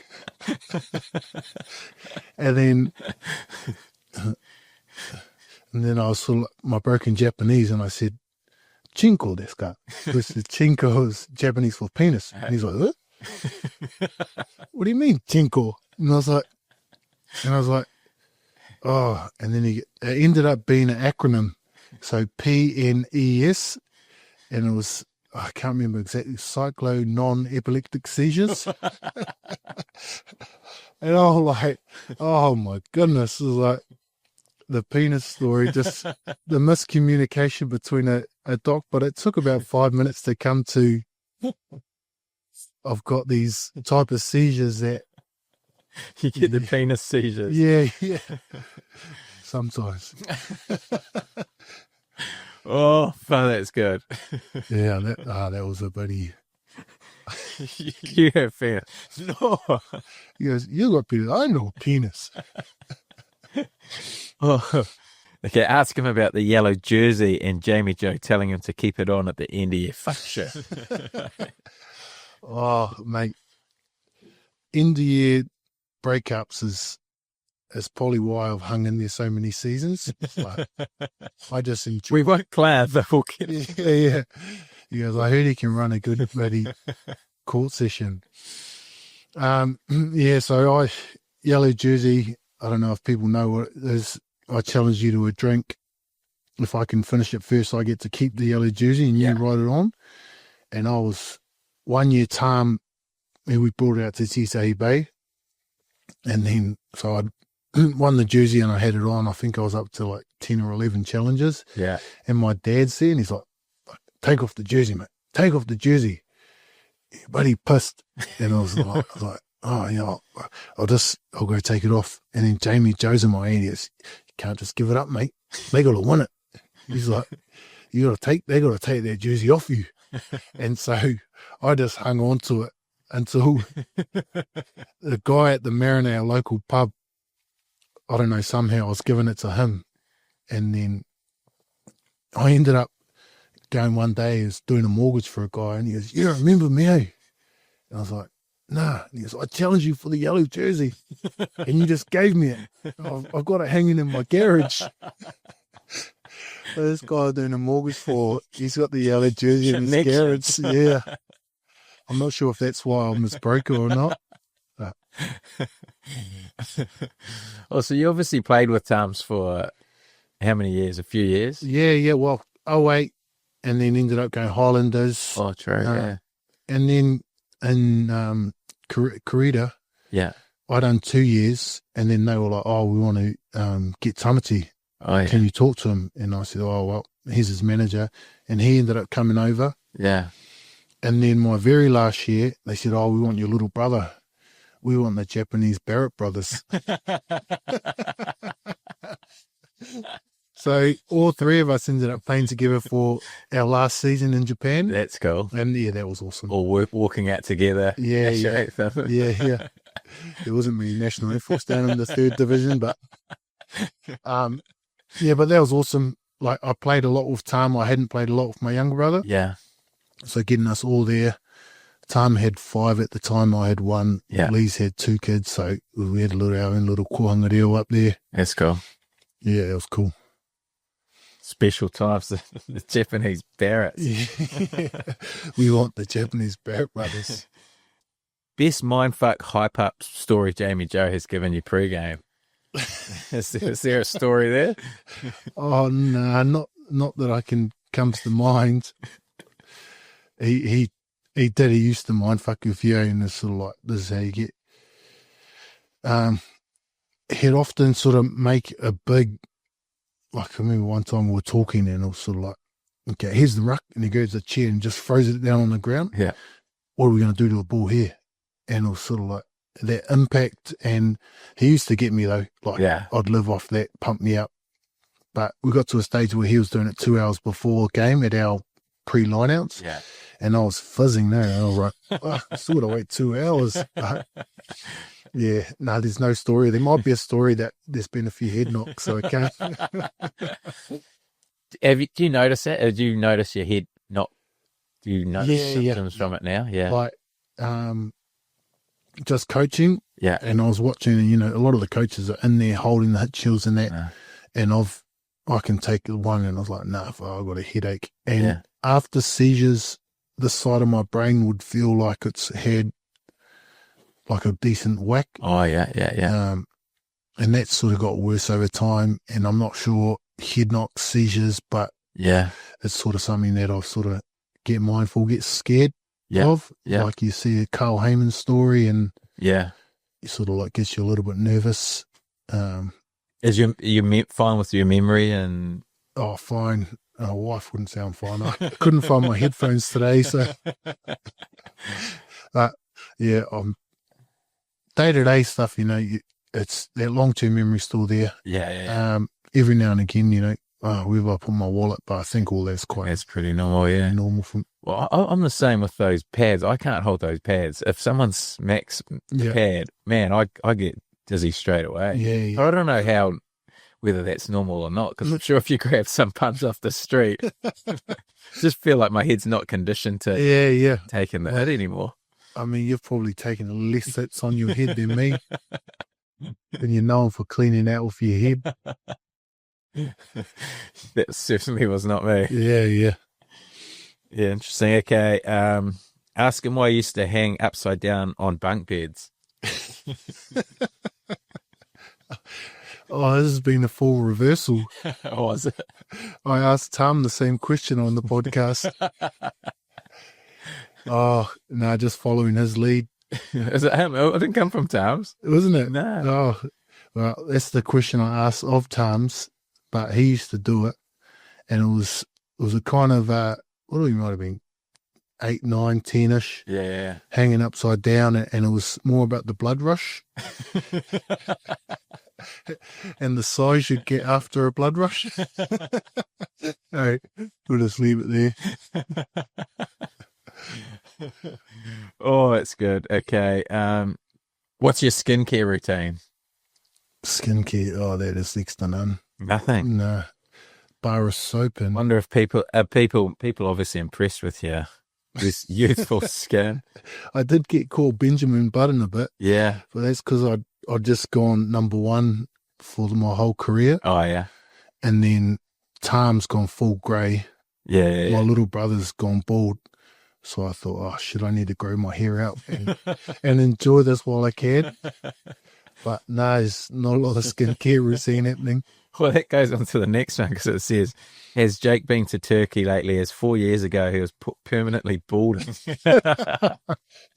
B: And then I was sort of like, my broken Japanese, and I said, chinko desu ka? Because the chinko is Japanese for penis. And he's like, what do you mean, chinko? And I was like, Oh, and then it ended up being an acronym. So PNES, and it was, I can't remember exactly, cyclo non-epileptic seizures. And I was like, oh my goodness, it was like the penis story, just the miscommunication between a doc, but it took about 5 minutes to come to, I've got these type of seizures that.
A: You get the penis seizures.
B: Yeah. Sometimes.
A: Oh, that's good.
B: Yeah, that was a buddy.
A: You have penis. No.
B: He goes, you got penis. I know penis.
A: Oh. Okay, ask him about the yellow jersey and Jamie Joe telling him to keep it on at the end of your function.
B: Oh, mate. End of year breakups is probably why I've hung in there so many seasons. Like, I just enjoy.
A: We won't cloud the full kid.
B: Yeah. He goes, I heard he can run a good bloody court session. Yeah, so yellow jersey, I don't know if people know what it is. I challenge you to a drink. If I can finish it first, I get to keep the yellow jersey and you write it on. And I was 1 year time, and we brought it out to Tisei Bay. And then, so I'd won the jersey and I had it on. I think I was up to like 10 or 11 challenges.
A: Yeah.
B: And my dad's there and he's like, take off the jersey, mate. Take off the jersey. But he pissed. And I was like, oh, you know, I'll go take it off. And then Jamie Joe's in my ear. He goes, you can't just give it up, mate. They got to win it. He's like, they got to take their jersey off you. And so I just hung on to it until the guy at the Marinade, local pub, I don't know, somehow I was giving it to him. And then I ended up going one day, he was doing a mortgage for a guy, and he goes, you don't remember me, eh? And I was like, nah. And he goes, I challenged you for the yellow jersey, and you just gave me it. I've got it hanging in my garage. So this guy doing a mortgage for, he's got the yellow jersey in his garage. Yeah. I'm not sure if that's why I'm his broker or not.
A: Oh, so you obviously played with Tums for how many years? A few years?
B: Yeah. Well, 08, and then ended up going Highlanders.
A: Oh, true. Yeah.
B: And then in Corita,
A: Yeah.
B: I done 2 years, and then they were like, oh, we want to get Tamati.
A: Oh, yeah.
B: Can you talk to him? And I said, oh, well, here's his manager. And he ended up coming over.
A: Yeah.
B: And then my very last year, they said, oh, we want your little brother. We want the Japanese Barrett brothers. So all three of us ended up playing together for our last season in Japan.
A: That's cool.
B: And yeah, that was awesome.
A: All walking out together.
B: Yeah. Yeah. There wasn't many national efforts down in the third division, but yeah, but that was awesome. Like, I played a lot with Tam. I hadn't played a lot with my younger brother.
A: Yeah.
B: So getting us all there. Tam had 5 at the time. I had 1.
A: Yeah.
B: Lee's had 2 kids. So we had our own little kohanga reo up there.
A: That's cool.
B: Yeah, it was cool.
A: Special times, the Japanese Barretts.
B: Yeah. We want the Japanese Barrett brothers.
A: Best mindfuck hype up story Jamie Joe has given you pre-game. Is there a story there?
B: Oh, no, not that I can comes to mind. He did. He used to mindfuck with you, and it's sort of like, this is how you get. He'd often sort of make a big, like, I remember one time we were talking, and it was sort of like, okay, here's the ruck, and he goes to the chair and just throws it down on the ground.
A: Yeah.
B: What are we going to do to a ball here? And it was sort of like that impact. And he used to get me though, like,
A: Yeah.
B: I'd live off that, pump me up. But we got to a stage where he was doing it 2 hours before game at our pre-line outs.
A: Yeah.
B: And I was fizzing there. And I was like, oh, I still got to wait 2 hours. But yeah, no, there's no story. There might be a story that there's been a few head knocks, so I can't.
A: Do you notice that? Or do you notice your head knock? Do you notice symptoms from it now? Yeah.
B: Like, just coaching.
A: Yeah.
B: And I was watching, and, you know, a lot of the coaches are in there holding the hit shields and that. And I can take one, and I was like, nah, I've got a headache. And after seizures, the side of my brain would feel like it's had like a decent whack.
A: Oh, yeah.
B: And that sort of got worse over time. And I'm not sure head knocks, seizures, but
A: Yeah.
B: it's sort of something that I've sort of get mindful, get scared
A: Yeah.
B: of.
A: Yeah.
B: Like you see a Carl Heyman story and
A: Yeah.
B: it sort of like gets you a little bit nervous.
A: Is you fine with your memory and
B: Oh, fine. Wife wouldn't sound fine. I couldn't find my headphones today, so. But yeah, day-to-day stuff, it's that long-term memory still there.
A: yeah.
B: Every now and again, where have I put my wallet? But I think all that's quite
A: That's pretty normal, yeah.
B: normal for.
A: Well, I'm the same with those pads. I can't hold those pads. If someone smacks the
B: Yeah.
A: pad, man, I get dizzy straight away.
B: Yeah.
A: I don't know whether that's normal or not, because I'm sure if you grab some punch off the street, just feel like my head's not conditioned to
B: Yeah.
A: taking the hit anymore.
B: I mean, you've probably taken less hits on your head than me. And you're known for cleaning out with your head.
A: That certainly was not me.
B: Yeah.
A: Yeah, interesting. Okay. Ask him why he used to hang upside down on bunk beds.
B: Oh, this has been a full reversal.
A: Was it?
B: I asked Tom the same question on the podcast. Oh, no, just following his lead.
A: Is it him? It didn't come from Tom's.
B: Wasn't it?
A: No.
B: Oh, well, that's the question I asked of Tom's, but he used to do it. And it was a kind of, what do you might have been, 8, 9, 10-ish,
A: Yeah.
B: hanging upside down. And it was more about the blood rush and the size you'd get after a blood rush. All right, we'll just leave it there.
A: Oh, it's good. Okay. What's your skincare routine?
B: Skincare, oh, that is next to none.
A: Nothing.
B: No, bar of soap and
A: Wonder if people obviously impressed with this youthful skin.
B: I did get called Benjamin Button a bit,
A: Yeah.
B: but that's because I'd just gone number one for my whole career,
A: Oh yeah.
B: and then Tom's gone full grey.
A: Yeah.
B: My little brother's gone bald, so I thought, oh shit, I need to grow my hair out and enjoy this while I can. But no, there's not a lot of skincare routine happening.
A: Well, that goes on to the next one because it says, has Jake been to Turkey lately? As 4 years ago, he was permanently balding.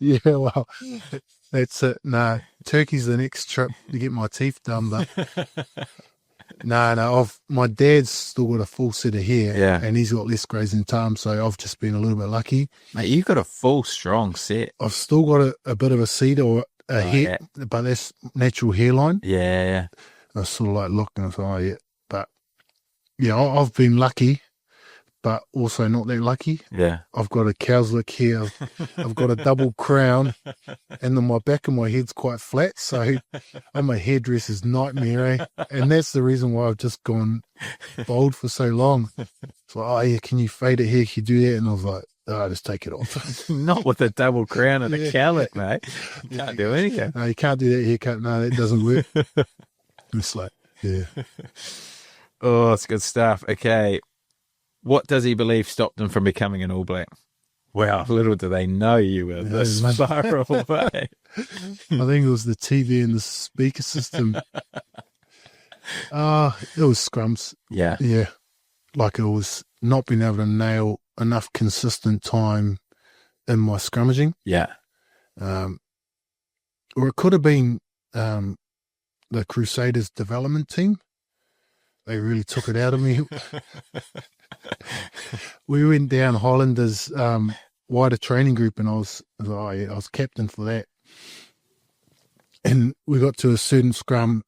B: Yeah, well, that's it. No, Turkey's the next trip to get my teeth done. But no, my dad's still got a full set of hair,
A: Yeah.
B: and he's got less greys than Tom, so I've just been a little bit lucky.
A: Mate, you've got a full, strong set.
B: I've still got a bit of a cedar or a hair, but that's natural hairline.
A: Yeah.
B: I sort of like looked and I thought, oh yeah, but yeah, I've been lucky, but also not that lucky.
A: Yeah.
B: I've got a cow's lick here. I've got a double crown, and then my back of my head's quite flat. So I'm a hairdresser's nightmare, eh? And that's the reason why I've just gone bald for so long. It's like, oh yeah, can you fade it here? Can you do that? And I was like, oh, just take it off.
A: Not with a double crown and a
B: Yeah.
A: cowlick, mate. You can't do anything.
B: No, you can't do that haircut. No, that doesn't work. It's like, yeah.
A: Oh, it's good stuff. Okay. What does he believe stopped him from becoming an All Black? Wow, little do they know you were this
B: man.
A: far away.
B: I think it was the TV and the speaker system. It was scrums.
A: Yeah.
B: Yeah. Like it was not being able to nail enough consistent time in my scrummaging.
A: Yeah.
B: Or it could have been the Crusaders development team. They really took it out of me. We went down Highlanders wider training group, and I was captain for that. And we got to a certain scrum,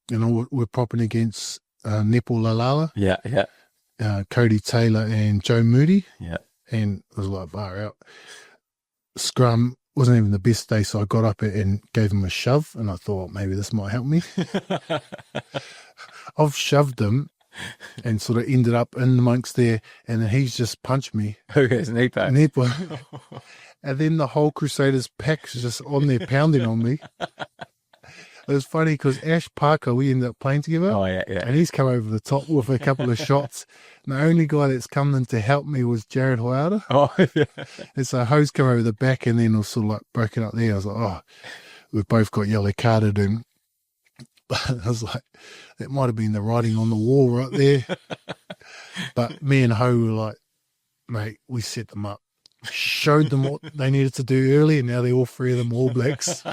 B: and we're propping against Nepal Lalala,
A: Yeah.
B: Cody Taylor, and Joe Moody.
A: Yeah.
B: And it was like, bar out. Scrum wasn't even the best day, so I got up and gave him a shove, and I thought maybe this might help me. I've shoved him and sort of ended up in amongst there, and then he's just punched me.
A: Who has Nepo?
B: Nepo. And then the whole Crusaders pack is just on there pounding on me. It was funny because Ash Parker, we ended up playing together.
A: Oh, yeah.
B: And he's come over the top with a couple of shots. And the only guy that's come in to help me was Jared Hoiata.
A: Oh, yeah.
B: And so Ho's come over the back, and then it was sort of like broken up there. I was like, oh, we've both got yellow carded. I was like, that might have been the writing on the wall right there. But me and Ho were like, mate, we set them up, showed them what they needed to do early, and now they're all three of them All Blacks.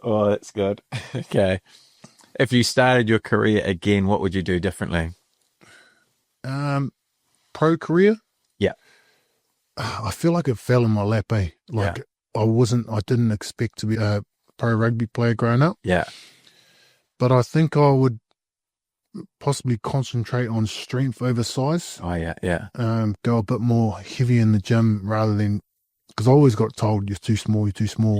A: Oh, that's good. Okay. If you started your career again, what would you do differently?
B: Pro career?
A: Yeah.
B: I feel like it fell in my lap, eh? Like I didn't expect to be a pro rugby player growing up.
A: Yeah.
B: But I think I would possibly concentrate on strength over size.
A: Oh, yeah.
B: Go a bit more heavy in the gym rather than, because I always got told you're too small.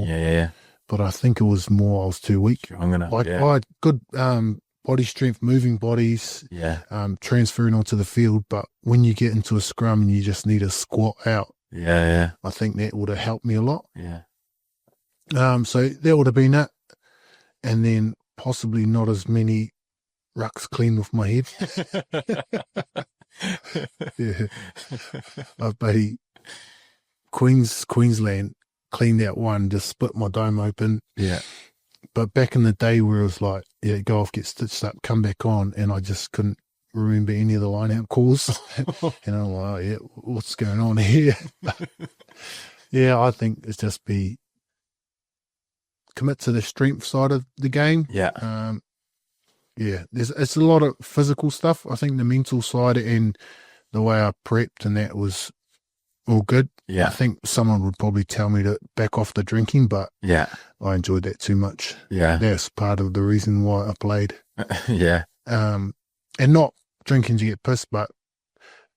A: Yeah.
B: But I think it was more I was too weak.
A: Strong enough.
B: Like I had good body strength, moving bodies, transferring onto the field. But when you get into a scrum and you just need to squat out, I think that would have helped me a lot.
A: Yeah.
B: So that would have been it. And then possibly not as many rucks clean with my head. Buddy, Queensland cleaned out one, just split my dome open. Yeah. But back in the day where it was like, go off, get stitched up, come back on, and I just couldn't remember any of the line-out calls. And I'm like, what's going on here? I think it's just commit to the strength side of the game. Yeah. It's a lot of physical stuff. I think the mental side and the way I prepped and that was all good. Yeah. I think someone would probably tell me to back off the drinking, but I enjoyed that too much. Yeah. That's part of the reason why I played. And not drinking to get pissed, but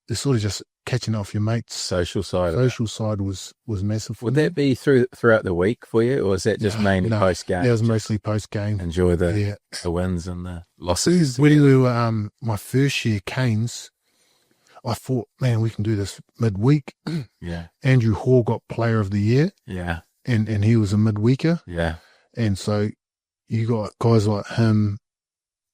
B: it's sort of just catching off your mates.
A: Social side
B: was massive.
A: Would that be throughout the week for you, or was that just mainly post-game?
B: That was mostly post-game.
A: Enjoy the wins and the losses.
B: When we were my first year Canes, I thought, man, we can do this midweek. Yeah. Andrew Hall got Player of the Year. Yeah. And he was a midweeker. Yeah. And so you got guys like him,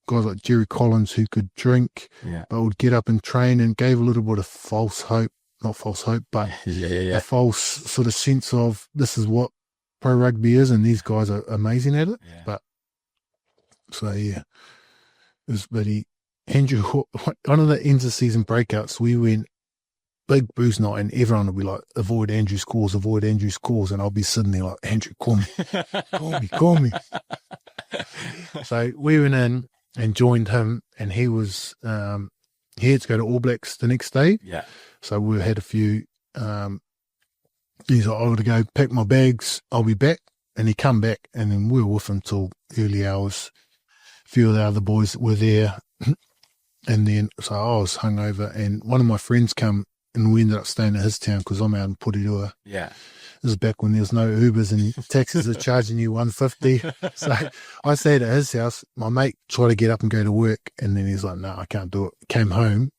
B: guys like Jerry Collins who could drink, but would get up and train, and gave a little bit of false hope, not false hope, but a false sort of sense of this is what pro rugby is, and these guys are amazing at it. Yeah. But so it was Andrew, one of the end of season breakouts, we went big booze night, and everyone would be like, avoid Andrew's calls, and I'll be sitting there like, Andrew, call me. So we went in and joined him, and he was he had to go to All Blacks the next day. Yeah. So we had a few. He's like, I got to go pack my bags. I'll be back, and he come back, and then we were with him till early hours. A few of the other boys were there, and then so I was hungover, and one of my friends come, and we ended up staying at his town because I'm out in Porirua. Yeah. This is back when there was no Ubers and taxis are charging you $150. So I stayed at his house. My mate tried to get up and go to work, and then he's like, no, I can't do it. Came home,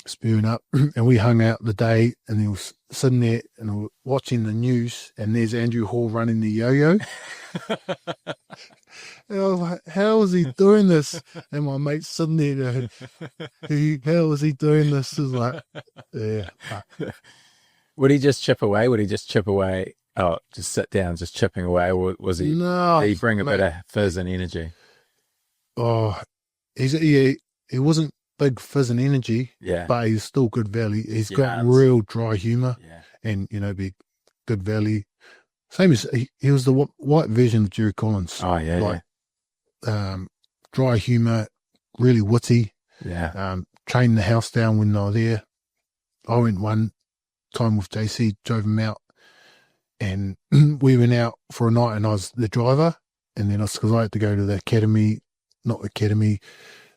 B: spewing up, and we hung out the day, and he was sitting there and we were watching the news, and there's Andrew Hall running the yo-yo. And I was like, how is he doing this? And my mate's sitting there going, how is he doing this? It was like, yeah.
A: Would he just chip away? Oh, just sit down, just chipping away? Or was he, did he bring a bit of fizz and energy?
B: Oh, he wasn't big fizz and energy, but he's still good value. He's got real dry humour and, be good value. Same as, he was the white version of Jerry Collins.
A: Oh, yeah,
B: dry humour, really witty. Yeah. Trained the house down when they were there. I went one time with JC, drove him out, and we went out for a night, and I was the driver, and then because I had to go to the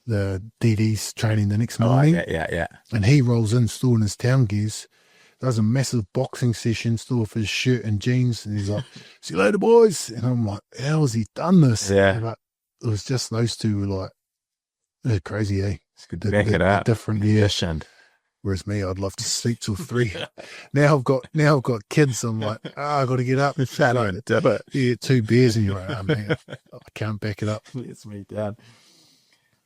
B: the DD's training the next morning.
A: Yeah.
B: And he rolls in still in his town gears, does a massive boxing session still with his shirt and jeans, and he's like, see you later, boys. And I'm like, how has he done this? Yeah. But it was just those two were like, they're crazy, eh?
A: It's good to back it up.
B: Different, efficient. Whereas me, I'd love to sleep till 3. Now I've got kids. I'm like, I've got to get up.
A: Don't do it.
B: Yeah, 2 beers, and you're like, oh, man, I can't back it up.
A: Let's me down.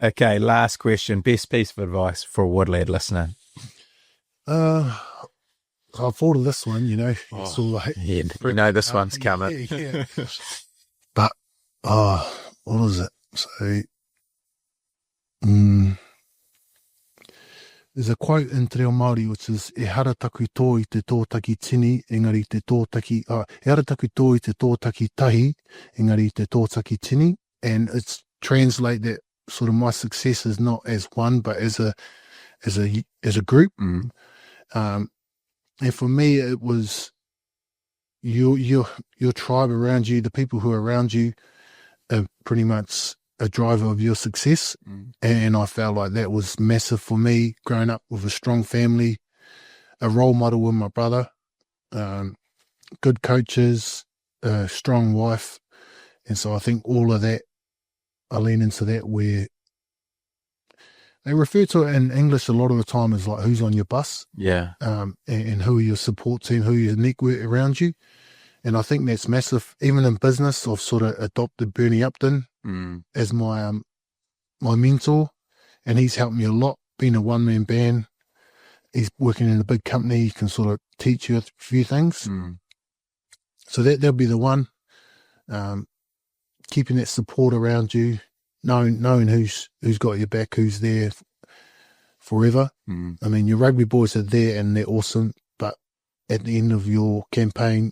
A: Okay, last question. Best piece of advice for a Woodlad listener?
B: I thought of this one, It's all like,
A: this one's coming.
B: But What was it? So, there's a quote in Te Reo Māori which is e hara taku tō I te tōtaki tini, engari te tōtaki, e hara taku tō I te tōtaki tahi, engari te tōtaki tini, and it's translate that sort of my success is not as one but as a group. And for me it was your tribe around you, the people who are around you are pretty much a driver of your success. And I felt like that was massive for me, growing up with a strong family, a role model with my brother, good coaches, a strong wife. And so I think all of that, I lean into that, where they refer to it in English a lot of the time as like who's on your bus.
A: Yeah.
B: And who are your support team, who are your network around you. And I think that's massive. Even in business, I've sort of adopted Bernie Upton as my my mentor, and he's helped me a lot. Being a one-man band, he's working in a big company, he can sort of teach you a few things. So that'll be the one. Keeping that support around you, knowing who's got your back, who's there forever. I mean, your rugby boys are there and they're awesome, but at the end of your campaign,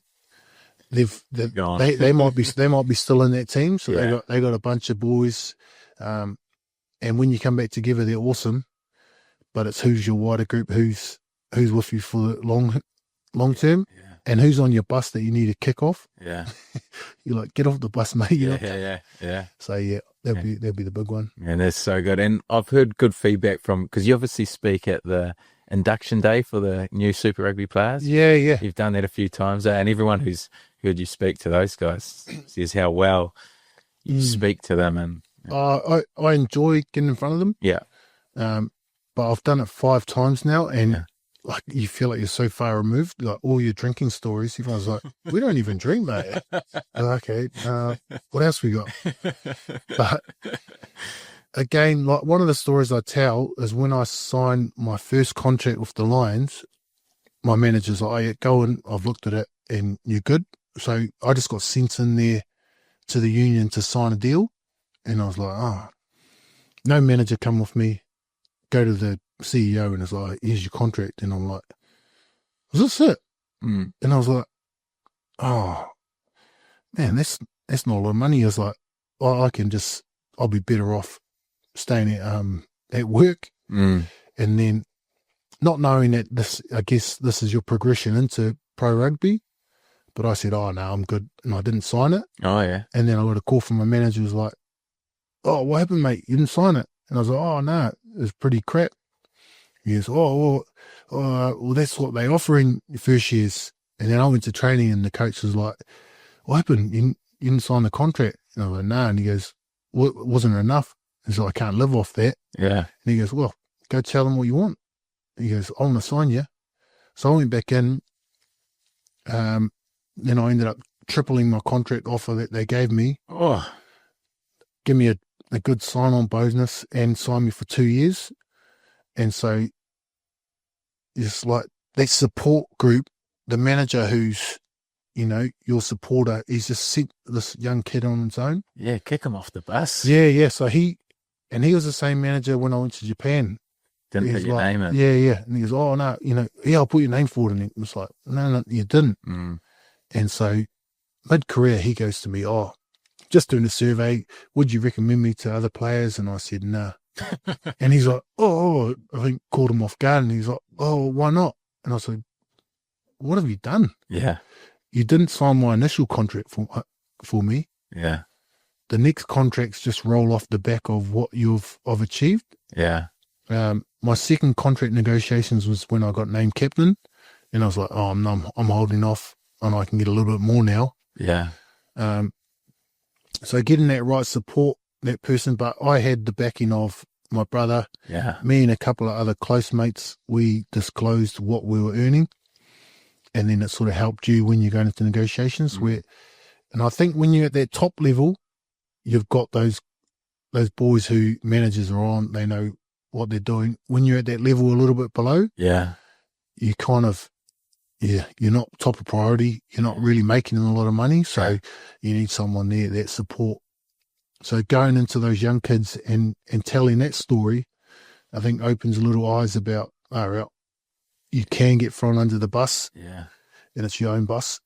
B: they might be still in that team. So they got a bunch of boys, and when you come back together, they're awesome. But it's who's your wider group, who's with you for the long term, and who's on your bus that you need to kick off. Yeah, you're like, get off the bus, mate. Yeah. So that'll be the big one.
A: And that's so good. And I've heard good feedback from, because you obviously speak at the induction day for the new Super Rugby players. Yeah. You've done that a few times, and everyone who's heard you speak to those guys says how well you speak to them. And
B: I enjoy getting in front of them. Yeah. But I've done it 5 times now, and like you feel like you're so far removed. Like all your drinking stories, everyone's like, "We don't even drink, mate." Okay, what else we got? But again, like one of the stories I tell is when I signed my first contract with the Lions, my manager's like, "Oh, yeah, go in. I've looked at it, and you're good." So I just got sent in there to the union to sign a deal, and I was like, no manager come with me. Go to the CEO and it's like, here's your contract. And I'm like, is this it? And I was like, oh man, that's not a lot of money. I was like, I'll be better off staying at work. And then not knowing that I guess this is your progression into pro rugby. But I said, oh no, I'm good. And I didn't sign it. Oh yeah. And then I got a call from my manager who was like, oh, what happened, mate? You didn't sign it. And I was like, oh no, it was pretty crap. He goes, well, that's what they offer in your first years. And then I went to training and the coach was like, what happened? You didn't sign the contract? And I was like, no. And he goes, well, wasn't it enough? And so I can't live off that. Yeah. And he goes, well, go tell them what you want. And he goes, I want to sign you. So I went back in. Then I ended up tripling my contract offer that they gave me. Oh, give me a good sign-on bonus and sign me for 2 years. And so it's like that support group, the manager who's, your supporter, he's just sent this young kid on his own.
A: Yeah, kick him off the bus.
B: Yeah. So he was the same manager when I went to Japan.
A: Didn't put your name in.
B: Yeah. And he goes, oh, no, I'll put your name forward. And it was like, no, you didn't. And so mid-career, he goes to me, oh, just doing a survey, would you recommend me to other players? And I said, nah. And he's like, oh, I think caught him off guard. And he's like, oh, why not? And I said, what have you done? Yeah. You didn't sign my initial contract for me. Yeah. The next contracts just roll off the back of what I've achieved. Yeah. My second contract negotiations was when I got named captain. And I was like, oh, I'm holding off and I can get a little bit more now. Yeah. So getting that right support, that person, but I had the backing of my brother. Yeah. Me and a couple of other close mates, we disclosed what we were earning. And then it sort of helped you when you're going into negotiations. And I think when you're at that top level, you've got those boys who managers are on, they know what they're doing. When you're at that level a little bit below, you kind of, you're not top of priority. You're not really making a lot of money. So you need someone there, that support So going into those young kids and telling that story, I think opens a little eyes about, you can get thrown under the bus.
A: Yeah.
B: And it's your own bus.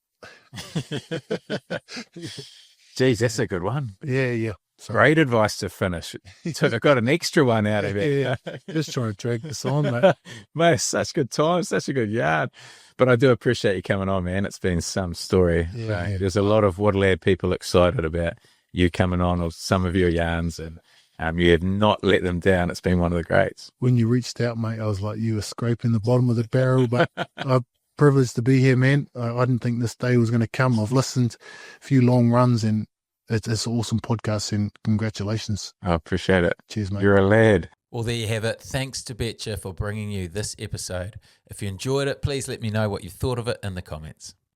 A: Geez, that's a good one.
B: Yeah. So,
A: Great advice to finish. So I got an extra one out of it.
B: yeah. Just trying to drag this on, mate.
A: Mate, such good time, such a good yard. But I do appreciate you coming on, man. It's been some story.
B: Yeah.
A: There's a lot of Waterlad people excited about you coming on or some of your yarns, and you have not let them down. It's been one of the greats.
B: When you reached out, mate, I was like, you were scraping the bottom of the barrel, but I'm privileged to be here, man. I didn't think this day was going to come. I've listened a few long runs, and it's an awesome podcast, and congratulations.
A: I appreciate it.
B: Cheers, mate.
A: You're a lad.
D: Well, there you have it. Thanks to Betcha for bringing you this episode. If you enjoyed it, please let me know what you thought of it in the comments.